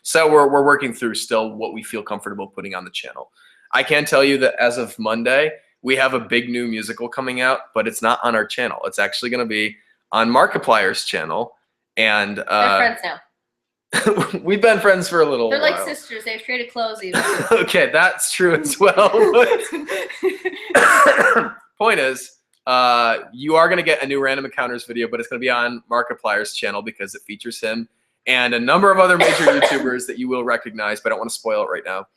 So we're working through still what we feel comfortable putting on the channel. I can tell you that as of Monday, we have a big new musical coming out, but it's not on our channel. It's actually going to be on Markiplier's channel. And They're friends now. we've been friends for a little They're while. like sisters. They've traded clothes even. Okay, that's true as well. Point is, you are going to get a new Random Encounters video, but it's going to be on Markiplier's channel because it features him and a number of other major YouTubers that you will recognize, but I don't want to spoil it right now.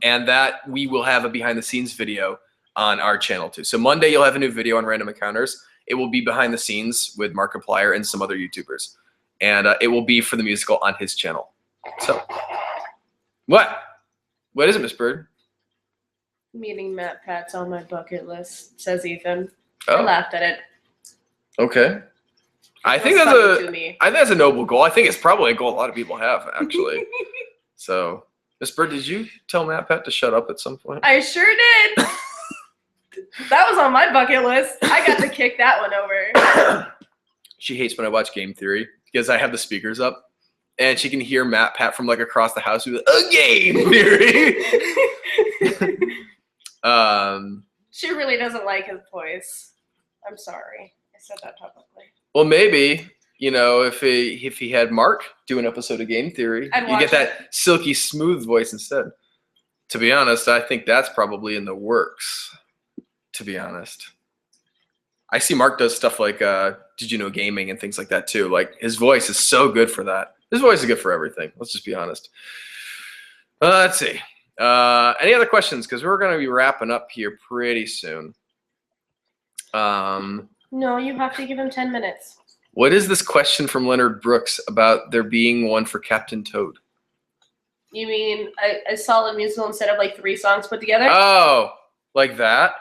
And that we will have a behind the scenes video on our channel too. So Monday you'll have a new video on Random Encounters. It will be behind the scenes with Markiplier and some other YouTubers. And it will be for the musical on his channel. So, what? What is it, Miss Bird? Meeting MatPat's on my bucket list, says Ethan. Oh. I laughed at it. Okay. I think It was that's funny to me. I think that's a noble goal. I think it's probably a goal a lot of people have, actually. So, Miss Bird, did you tell MatPat to shut up at some point? I sure did. That was on my bucket list. I got to kick that one over. She hates when I watch Game Theory because I have the speakers up and she can hear Pat from like across the house. Like, a game theory. She really doesn't like his voice. I'm sorry. I said that publicly. Well, maybe, if he had Mark do an episode of Game Theory, I'd you watch get that silky smooth voice instead. To be honest, I think that's probably in the works. To be honest, I see Mark does stuff like Did You Know Gaming and things like that too. Like his voice is so good for that. His voice is good for everything. Let's just be honest. Let's see. Any other questions? Because we're going to be wrapping up here pretty soon. No, you have to give him 10 minutes. What is this question from Leonard Brooks about there being one for Captain Toad? You mean a solid musical instead of like 3 songs put together? Oh, like that?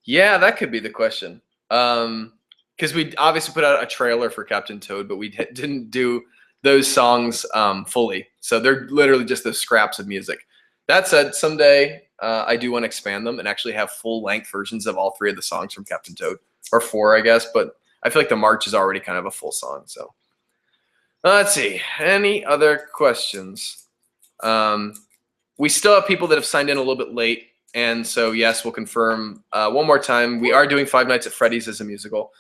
Yeah, that could be the question. Because we obviously put out a trailer for Captain Toad, but we didn't do those songs fully. So they're literally just the scraps of music. That said, someday I do want to expand them and actually have full-length versions of all 3 of the songs from Captain Toad. Or 4, I guess, but I feel like the March is already kind of a full song. So let's see. Any other questions? We still have people that have signed in a little bit late. And so, yes, we'll confirm one more time. We are doing Five Nights at Freddy's as a musical.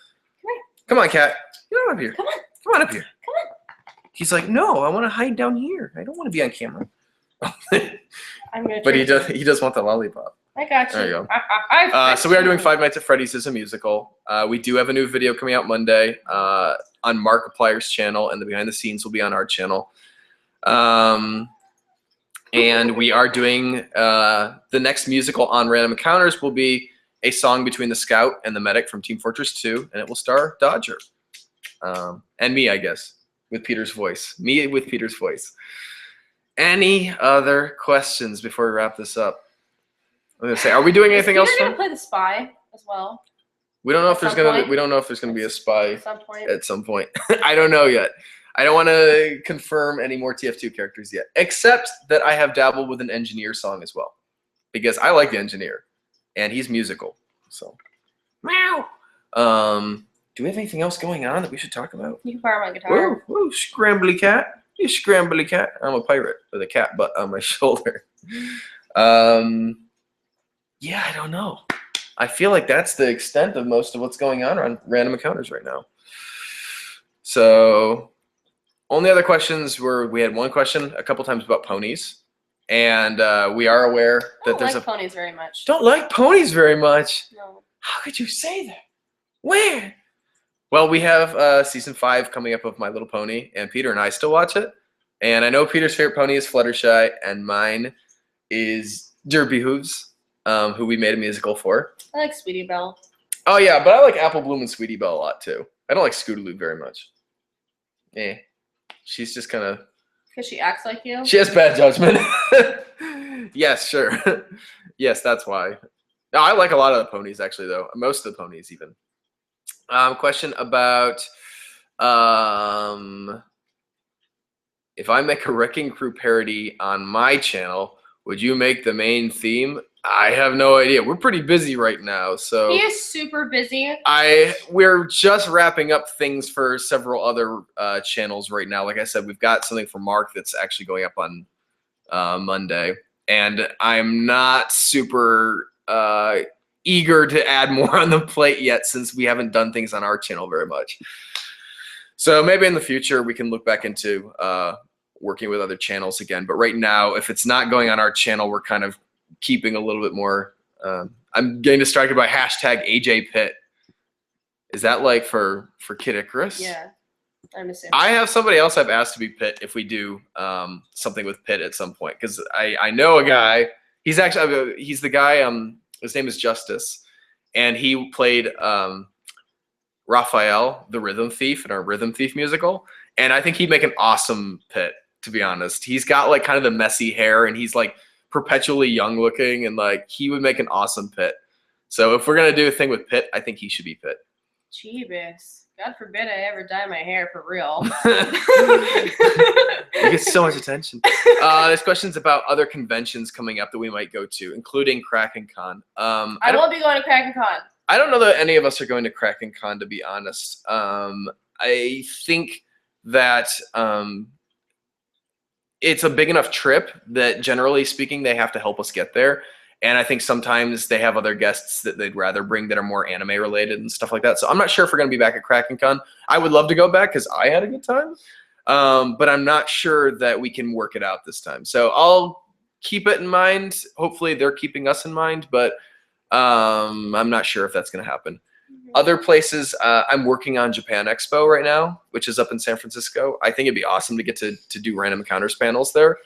Come on, Kat. Get on up here. Come on. Come on up here. Come on. He's like, no, I want to hide down here. I don't want to be on camera. I'm gonna But he does want the lollipop. I got you. There you go. So we are doing Five Nights at Freddy's as a musical. We do have a new video coming out Monday on Markiplier's channel, and the behind the scenes will be on our channel. And we are doing the next musical on Random Encounters will be a song between the Scout and the Medic from Team Fortress 2, and it will star Dodger. And me, I guess, with Peter's voice. Me with Peter's voice. Any other questions before we wrap this up? I'm gonna say, are we doing anything else? Is Peter gonna play the spy as well? We don't know if At there's some gonna. point? We don't know if there's gonna be a spy At some point. at some point. I don't know yet. I don't want to confirm any more TF2 characters yet, except that I have dabbled with an Engineer song as well, because I like the Engineer, and he's musical. So, meow. Do we have anything else going on that we should talk about? You can borrow my guitar. Whoa, scrambly cat. You scrambly cat. I'm a pirate with a cat butt on my shoulder. Yeah, I don't know. I feel like that's the extent of most of what's going on Random Encounters right now. So, only other questions were, we had one question a couple times about ponies. And we are aware that I don't like ponies very much. Don't like ponies very much? No. How could you say that? Where? Well, we have season 5 coming up of My Little Pony, and Peter and I still watch it. And I know Peter's favorite pony is Fluttershy, and mine is Derby Hooves, who we made a musical for. I like Sweetie Belle. Oh, yeah, but I like Apple Bloom and Sweetie Belle a lot, too. I don't like Scootaloo very much. She's just kind of... Because she acts like you? She has bad judgment. Yes, sure. Yes, that's why. No, I like a lot of the ponies, actually, though. Most of the ponies, even. Question about if I make a Wrecking Crew parody on my channel, would you make the main theme? I have no idea. We're pretty busy right now, so He is super busy. we're just wrapping up things for several other channels right now. Like I said, we've got something for Mark that's actually going up on Monday, and I'm not super eager to add more on the plate yet, since we haven't done things on our channel very much. So maybe in the future we can look back into working with other channels again. But right now, if it's not going on our channel, we're kind of keeping a little bit more. I'm getting distracted by hashtag AJ Pitt. Is that like for Kid Icarus? Yeah, I'm assuming. I have somebody else I've asked to be Pitt if we do something with Pitt at some point, because I know a guy. He's the guy. His name is Justice, and he played Raphael, the Rhythm Thief, in our Rhythm Thief musical. And I think he'd make an awesome Pitt, to be honest. He's got like kind of the messy hair, and he's like perpetually young looking, and like he would make an awesome Pitt. So if we're gonna do a thing with Pitt, I think he should be Pitt. Jeebus. God forbid I ever dye my hair for real. You get so much attention. There's questions about other conventions coming up that we might go to, including Kraken Con. I won't be going to Kraken Con. I don't know that any of us are going to Kraken Con, to be honest. I think that it's a big enough trip that generally speaking, they have to help us get there. And I think sometimes they have other guests that they'd rather bring that are more anime related and stuff like that. So I'm not sure if we're going to be back at KrakenCon. I would love to go back because I had a good time. But I'm not sure that we can work it out this time. So I'll keep it in mind. Hopefully they're keeping us in mind, but I'm not sure if that's going to happen. Other places, I'm working on Japan Expo right now, which is up in San Francisco. I think it'd be awesome to get to do random encounters panels there,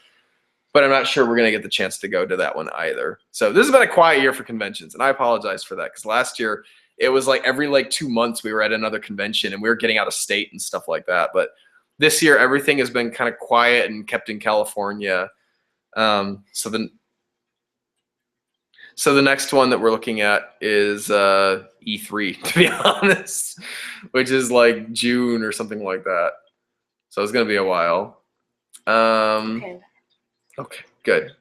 but I'm not sure we're going to get the chance to go to that one either. So this has been a quiet year for conventions, and I apologize for that because last year it was like every 2 months we were at another convention and we were getting out of state and stuff like that. But this year everything has been kind of quiet and kept in California. So the next one that we're looking at is E3, to be honest, which is like June or something like that. So it's going to be a while. Okay, good.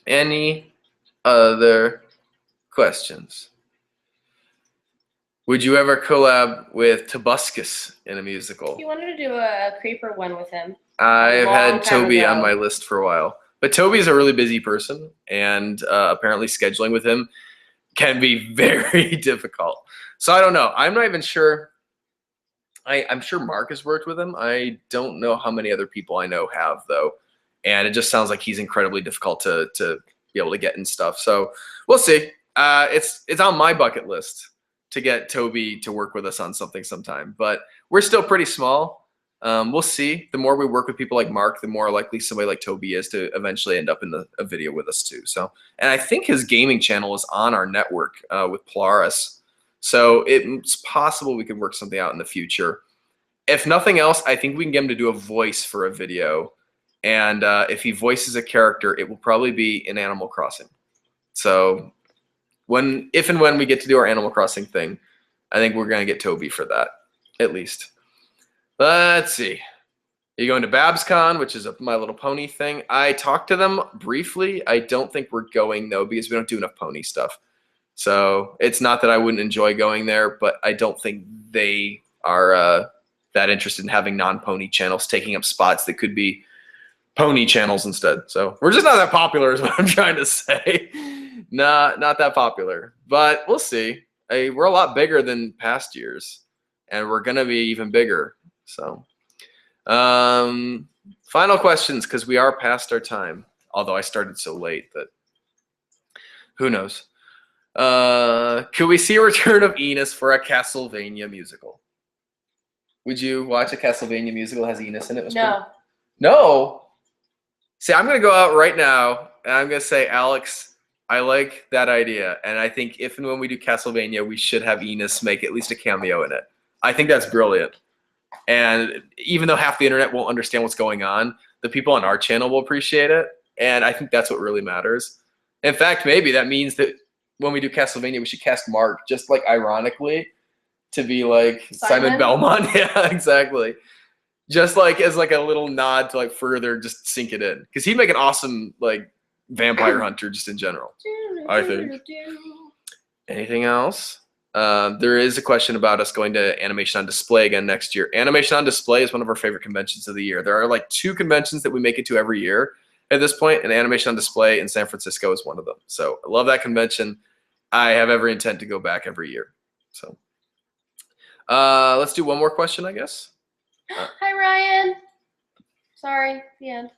Any other questions? Would you ever collab with Tobuscus in a musical? He wanted to do a Creeper one with him. I've Long had time Toby ago. on my list for a while. But Toby's a really busy person, and apparently scheduling with him can be very difficult. So I don't know. I'm not even sure. I'm sure Mark has worked with him. I don't know how many other people I know have, though. And it just sounds like he's incredibly difficult to be able to get and stuff. So we'll see. It's on my bucket list to get Toby to work with us on something sometime. But we're still pretty small. We'll see. The more we work with people like Mark, the more likely somebody like Toby is to eventually end up in a video with us too. So, and I think his gaming channel is on our network with Polaris. So it's possible we could work something out in the future. If nothing else, I think we can get him to do a voice for a video. And if he voices a character, it will probably be in Animal Crossing. So if and when we get to do our Animal Crossing thing, I think we're going to get Toby for that, at least. Let's see. You're going to BabsCon, which is a My Little Pony thing. I talked to them briefly. I don't think we're going, though, because we don't do enough pony stuff. So it's not that I wouldn't enjoy going there, but I don't think they are that interested in having non-pony channels taking up spots that could be pony channels instead. So we're just not that popular is what I'm trying to say. Not that popular, but we'll see. We're a lot bigger than past years, and we're going to be even bigger. So final questions, because we are past our time, although I started so late that who knows. Could we see a return of Enos for a Castlevania musical? Would you watch a Castlevania musical that has Enos in it? No. No? See, I'm going to go out right now, and I'm going to say, Alex, I like that idea. And I think if and when we do Castlevania, we should have Enos make at least a cameo in it. I think that's brilliant. And even though half the internet won't understand what's going on, the people on our channel will appreciate it. And I think that's what really matters. In fact, maybe that means that when we do Castlevania, we should cast Mark, just like ironically, to be like Simon Belmont. Yeah, exactly. Just like as like a little nod to like further just sink it in. Because he'd make an awesome like vampire hunter just in general, I think. Anything else? There is a question about us going to Animation on Display again next year. Animation on Display is one of our favorite conventions of the year. There are like 2 conventions that we make it to every year at this point, and Animation on Display in San Francisco is one of them. So I love that convention. I have every intent to go back every year. So let's do one more question, I guess. Hi, Ryan. Sorry, the end.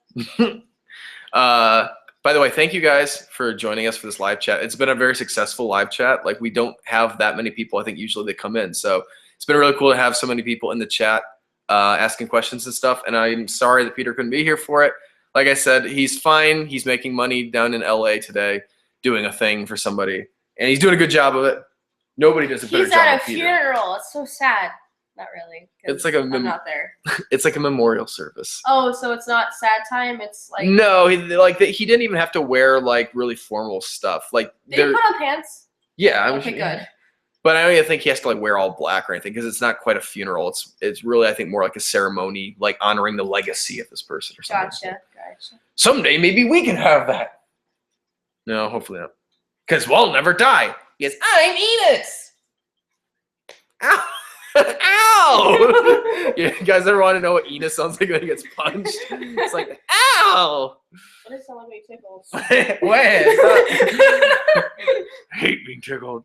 By the way, thank you guys for joining us for this live chat. It's been a very successful live chat. Like, we don't have that many people, I think, usually that come in. So it's been really cool to have so many people in the chat asking questions and stuff. And I'm sorry that Peter couldn't be here for it. Like I said, he's fine. He's making money down in LA today doing a thing for somebody. And he's doing a good job of it. Nobody does a better job He's at than a Peter. funeral. It's so sad. Not really. It's like I'm not there. It's like a memorial service. Oh, so it's not sad time. It's like No, he didn't even have to wear like really formal stuff. Like Did he put on pants? Yeah, Okay, good. But I don't even think he has to like wear all black or anything because it's not quite a funeral. It's really, I think, more like a ceremony, like honoring the legacy of this person or something. Gotcha. Someday maybe we can have that. No, hopefully not. Because we'll never die. Yes, I'm Enos. Ow. Ow! You guys ever want to know what Ina sounds like when he gets punched? It's like, ow! What does someone be tickled? Wait. I hate being tickled.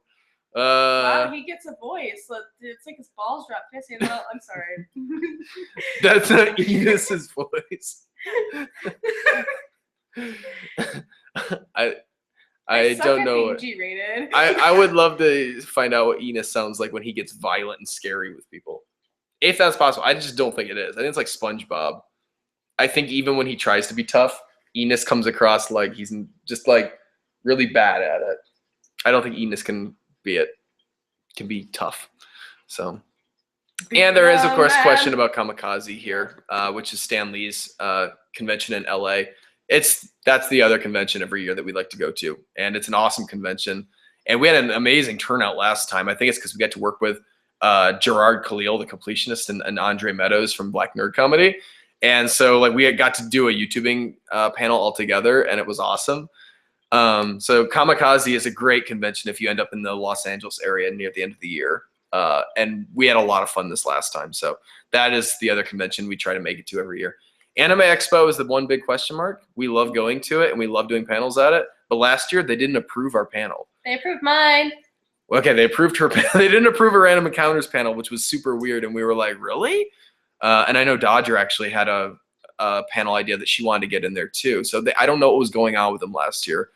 Wow, he gets a voice. It's like his balls drop. Can I say that? I'm sorry. That's not Enos's voice. I suck don't at know. being G-rated. I would love to find out what Enos sounds like when he gets violent and scary with people. If that's possible. I just don't think it is. I think it's like SpongeBob. I think even when he tries to be tough, Enos comes across like he's just like really bad at it. I don't think Enos can be tough. So, and there is of course a question about Kamikaze here, which is Stan Lee's convention in LA. That's the other convention every year that we like to go to, and it's an awesome convention. And we had an amazing turnout last time. I think it's because we got to work with Gerard Khalil, the completionist, and Andre Meadows from Black Nerd Comedy. And so like we had got to do a YouTubing panel all together, and it was awesome. So Kamikaze is a great convention if you end up in the Los Angeles area near the end of the year. And we had a lot of fun this last time. So that is the other convention we try to make it to every year. Anime Expo is the one big question mark. We love going to it and we love doing panels at it. But last year they didn't approve our panel. They approved mine. Okay, they approved her. They didn't approve her Random Encounters panel, which was super weird. And we were like, really? And I know Dodger actually had a panel idea that she wanted to get in there too. So I don't know what was going on with them last year.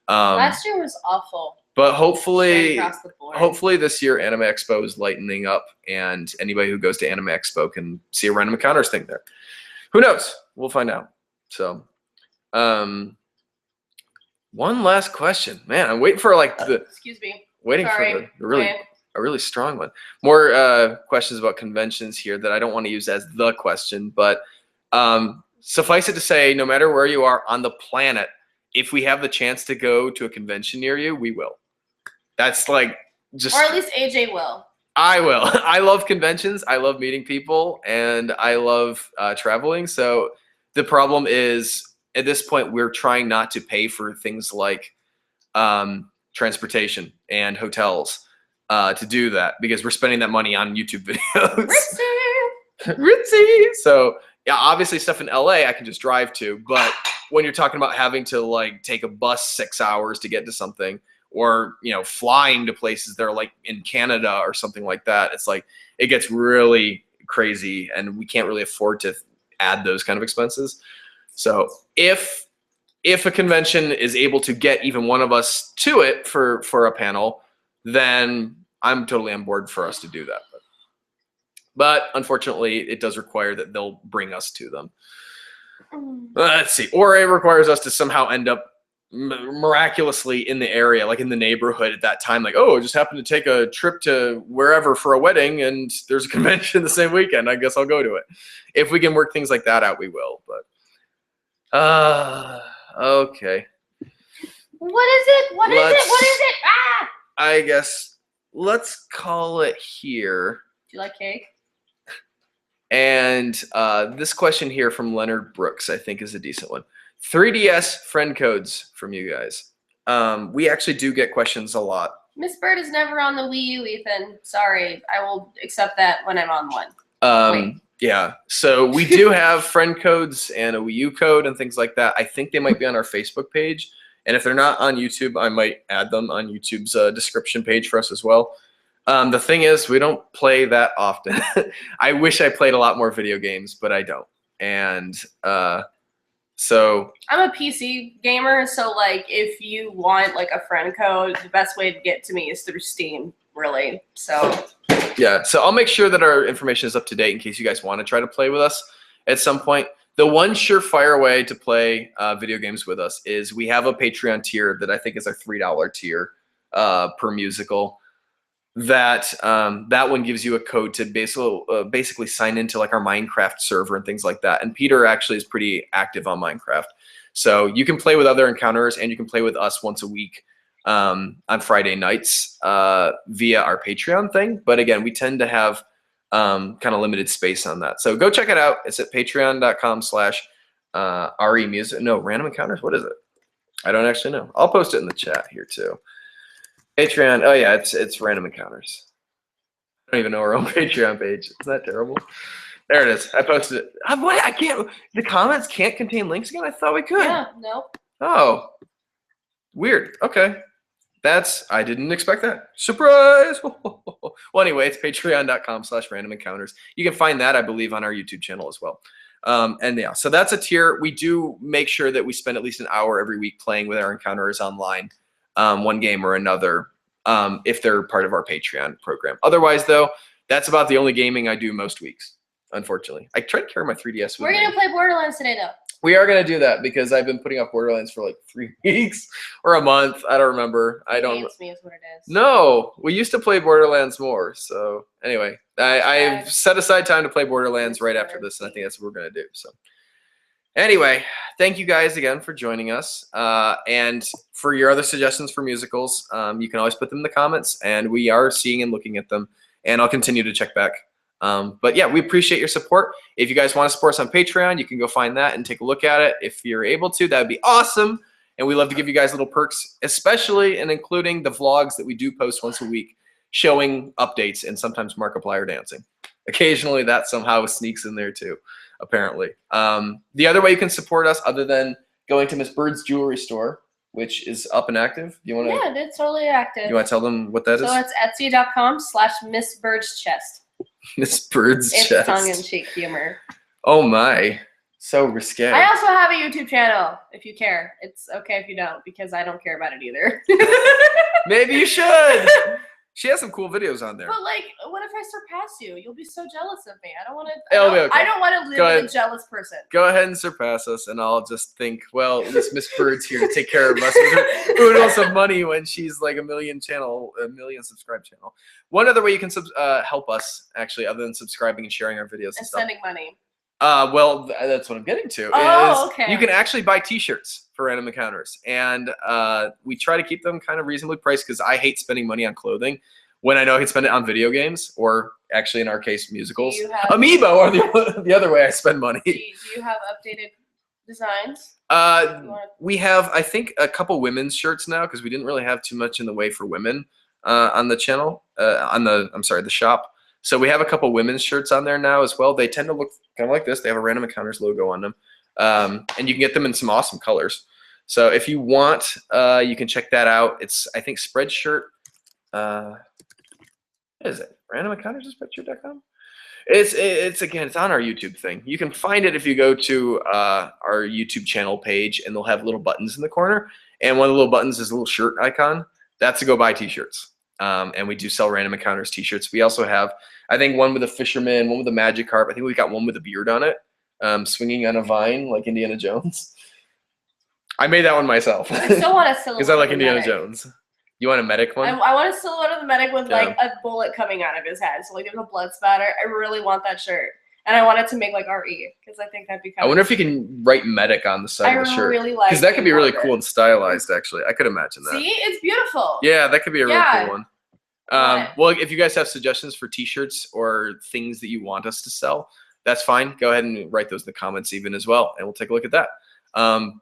Last year was awful. But hopefully this year Anime Expo is lightening up, and anybody who goes to Anime Expo can see a Random Encounters thing there. Who knows? We'll find out. So, one last question, man. I'm waiting for like the. Excuse me. Waiting Sorry. for a really strong one. More questions about conventions here that I don't want to use as the question, but suffice it to say, no matter where you are on the planet, if we have the chance to go to a convention near you, we will. That's like just. Or at least AJ will. I will. I love conventions. I love meeting people, and I love traveling. So the problem is, at this point, we're trying not to pay for things like transportation and hotels to do that because we're spending that money on YouTube videos. Ritzy. So yeah, obviously stuff in LA I can just drive to, but when you're talking about having to like take a bus 6 hours to get to something, or flying to places that are like in Canada or something like that, it's like it gets really crazy, and we can't really afford to add those kind of expenses. So if a convention is able to get even one of us to it for a panel, then I'm totally on board for us to do that. But unfortunately, it does require that they'll bring us to them. Let's see. Or it requires us to somehow end up miraculously in the area, like in the neighborhood at that time. Like, oh, I just happened to take a trip to wherever for a wedding, and there's a convention the same weekend. I guess I'll go to it. If we can work things like that out, we will. But okay. What is it? What is it? Ah! I guess let's call it here. Do you like cake? And this question here from Leonard Brooks, I think, is a decent one. 3DS friend codes from you guys. We actually do get questions a lot. Miss Bird is never on the Wii U, Ethan. Sorry. I will accept that when I'm on one. Yeah. So we do have friend codes and a Wii U code and things like that. I think they might be on our Facebook page. And if they're not on YouTube, I might add them on YouTube's description page for us as well. The thing is, we don't play that often. I wish I played a lot more video games, but I don't. And so I'm a PC gamer, so like if you want like a friend code, the best way to get to me is through Steam, really. So yeah, so I'll make sure that our information is up to date in case you guys want to try to play with us at some point. The one surefire way to play video games with us is we have a Patreon tier that I think is our $3 tier per musical. That one gives you a code to basically sign into like our Minecraft server and things like that. And Peter actually is pretty active on Minecraft. So you can play with other encounters, and you can play with us once a week on Friday nights via our Patreon thing. But again, we tend to have kind of limited space on that. So go check it out. It's at patreon.com/REmusic. No, Random Encounters. What is it? I don't actually know. I'll post it in the chat here too. Patreon. Oh yeah, it's Random Encounters. don't even know our own Patreon page. Isn't that terrible? There it is. I posted it. What? I can't. The comments can't contain links again. I thought we could. Yeah, no. Oh, weird. Okay. I didn't expect that. Surprise! Well, anyway, it's patreon.com/random encounters. You can find that, I believe, on our YouTube channel as well. And yeah, so that's a tier. We do make sure that we spend at least an hour every week playing with our encounters online, one game or another, if they're part of our Patreon program. Otherwise, though, that's about the only gaming I do most weeks, unfortunately. I try to carry my 3DS with We're me. going to play Borderlands today, though. We are going to do that because I've been putting off Borderlands for like 3 weeks or a month. I don't remember. I don't. Hates me is what it is. No, we used to play Borderlands more. So anyway, I've set aside time to play Borderlands right after this, and I think that's what we're going to do. So anyway, thank you guys again for joining us. And for your other suggestions for musicals, you can always put them in the comments, and we are seeing and looking at them, and I'll continue to check back. But yeah, we appreciate your support. If you guys want to support us on Patreon, you can go find that and take a look at it. If you're able to, that would be awesome. And we love to give you guys little perks, especially and including the vlogs that we do post once a week, showing updates and sometimes Markiplier dancing. Occasionally that somehow sneaks in there too, apparently. The other way you can support us, other than going to Miss Bird's jewelry store, which is up and active. You want to? Yeah, it's totally active. You want to tell them what that is? So it's etsy.com/Miss Bird's Chest. Miss Bird's It's Chest. tongue-in-cheek humor. Oh my, so risque. I also have a YouTube channel, if you care. It's okay if you don't, because I don't care about it either. Maybe you should. She has some cool videos on there. But like, what if I surpass you? You'll be so jealous of me. I don't want to. It'll be okay. I don't want to Go live ahead. with a jealous person. Go ahead and surpass us, and I'll just think, well, at least Miss Bird's here to take care of us with her oodles of money when she's like a million subscribe channel. One other way you can help us, actually, other than subscribing and sharing our videos and And stuff. sending money. Well, that's what I'm getting to. Oh, is okay. You can actually buy T-shirts for Random Encounters, and we try to keep them kind of reasonably priced because I hate spending money on clothing when I know I can spend it on video games, or actually in our case, musicals. Do you have- Amiibo are the other way I spend money. Do you have updated designs? We have, I think, a couple women's shirts now because we didn't really have too much in the way for women on the channel, the shop. So we have a couple women's shirts on there now as well. They tend to look kind of like this. They have a Random Encounters logo on them, and you can get them in some awesome colors. So if you want, you can check that out. It's, I think, Spreadshirt. What is it? Random Encounters at Spreadshirt.com? It's again, it's on our YouTube thing. You can find it if you go to our YouTube channel page, and they'll have little buttons in the corner. And one of the little buttons is a little shirt icon. That's to go buy T-shirts. And we do sell Random Encounters T-shirts. We also have, I think, one with a fisherman, one with a Magikarp. I think we got one with a beard on it, swinging on a vine like Indiana Jones. I made that one myself I still want a silhouette. because I like of the Indiana medic. Jones. You want a medic one? I want a silhouette of the medic with Yeah. like a bullet coming out of his head. So like there's a blood spatter. I really want that shirt. And I want it to make like RE because I think that'd be kind I wonder if you can write medic on the side I of the shirt. really like Because that could be really it. cool and stylized, actually. I could imagine that. See, it's beautiful. Yeah, that could be a really Yeah. cool one. Want it. Well, if you guys have suggestions for T-shirts or things that you want us to sell, that's fine. Go ahead and write those in the comments even as well, and we'll take a look at that.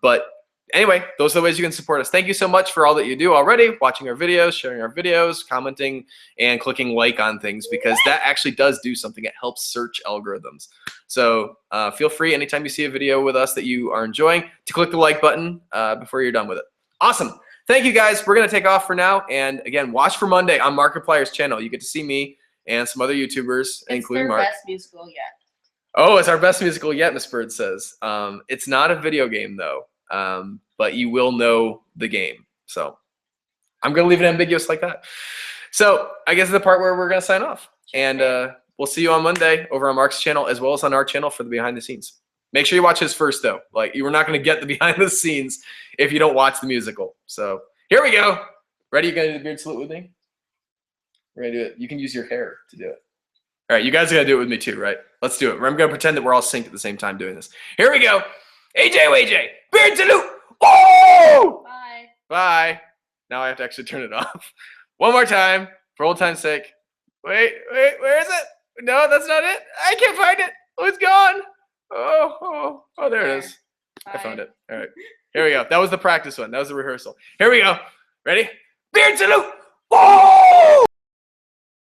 But anyway, those are the ways you can support us. Thank you so much for all that you do already, watching our videos, sharing our videos, commenting, and clicking like on things, because that actually does do something. It helps search algorithms. So feel free anytime you see a video with us that you are enjoying to click the like button before you're done with it. Awesome. Thank you, guys. We're going to take off for now. And again, watch for Monday on Markiplier's channel. You get to see me and some other YouTubers, It's including their Mark. best musical yet. Oh, it's our best musical yet, Miss Bird says. It's not a video game, though, but you will know the game. So I'm going to leave it ambiguous like that. So I guess the part where we're going to sign off. And we'll see you on Monday over on Mark's channel as well as on our channel for the behind the scenes. Make sure you watch his first, though. Like, you were not going to get the behind the scenes if you don't watch the musical. So here we go. Ready? You going to do the beard salute with me? We're going to do it. You can use your hair to do it. All right, you guys are going to do it with me too, right? Let's do it. I'm going to pretend that we're all synced at the same time doing this. Here we go. AJ, beard salute. Oh! Bye. Bye. Now I have to actually turn it off. One more time for old time's sake. Wait, where is it? No, that's not it. I can't find it. Oh, it's gone. Oh, there it is. I Bye. found it. All right. Here we go. That was the practice one. That was the rehearsal. Here we go. Ready? Beard salute. Oh!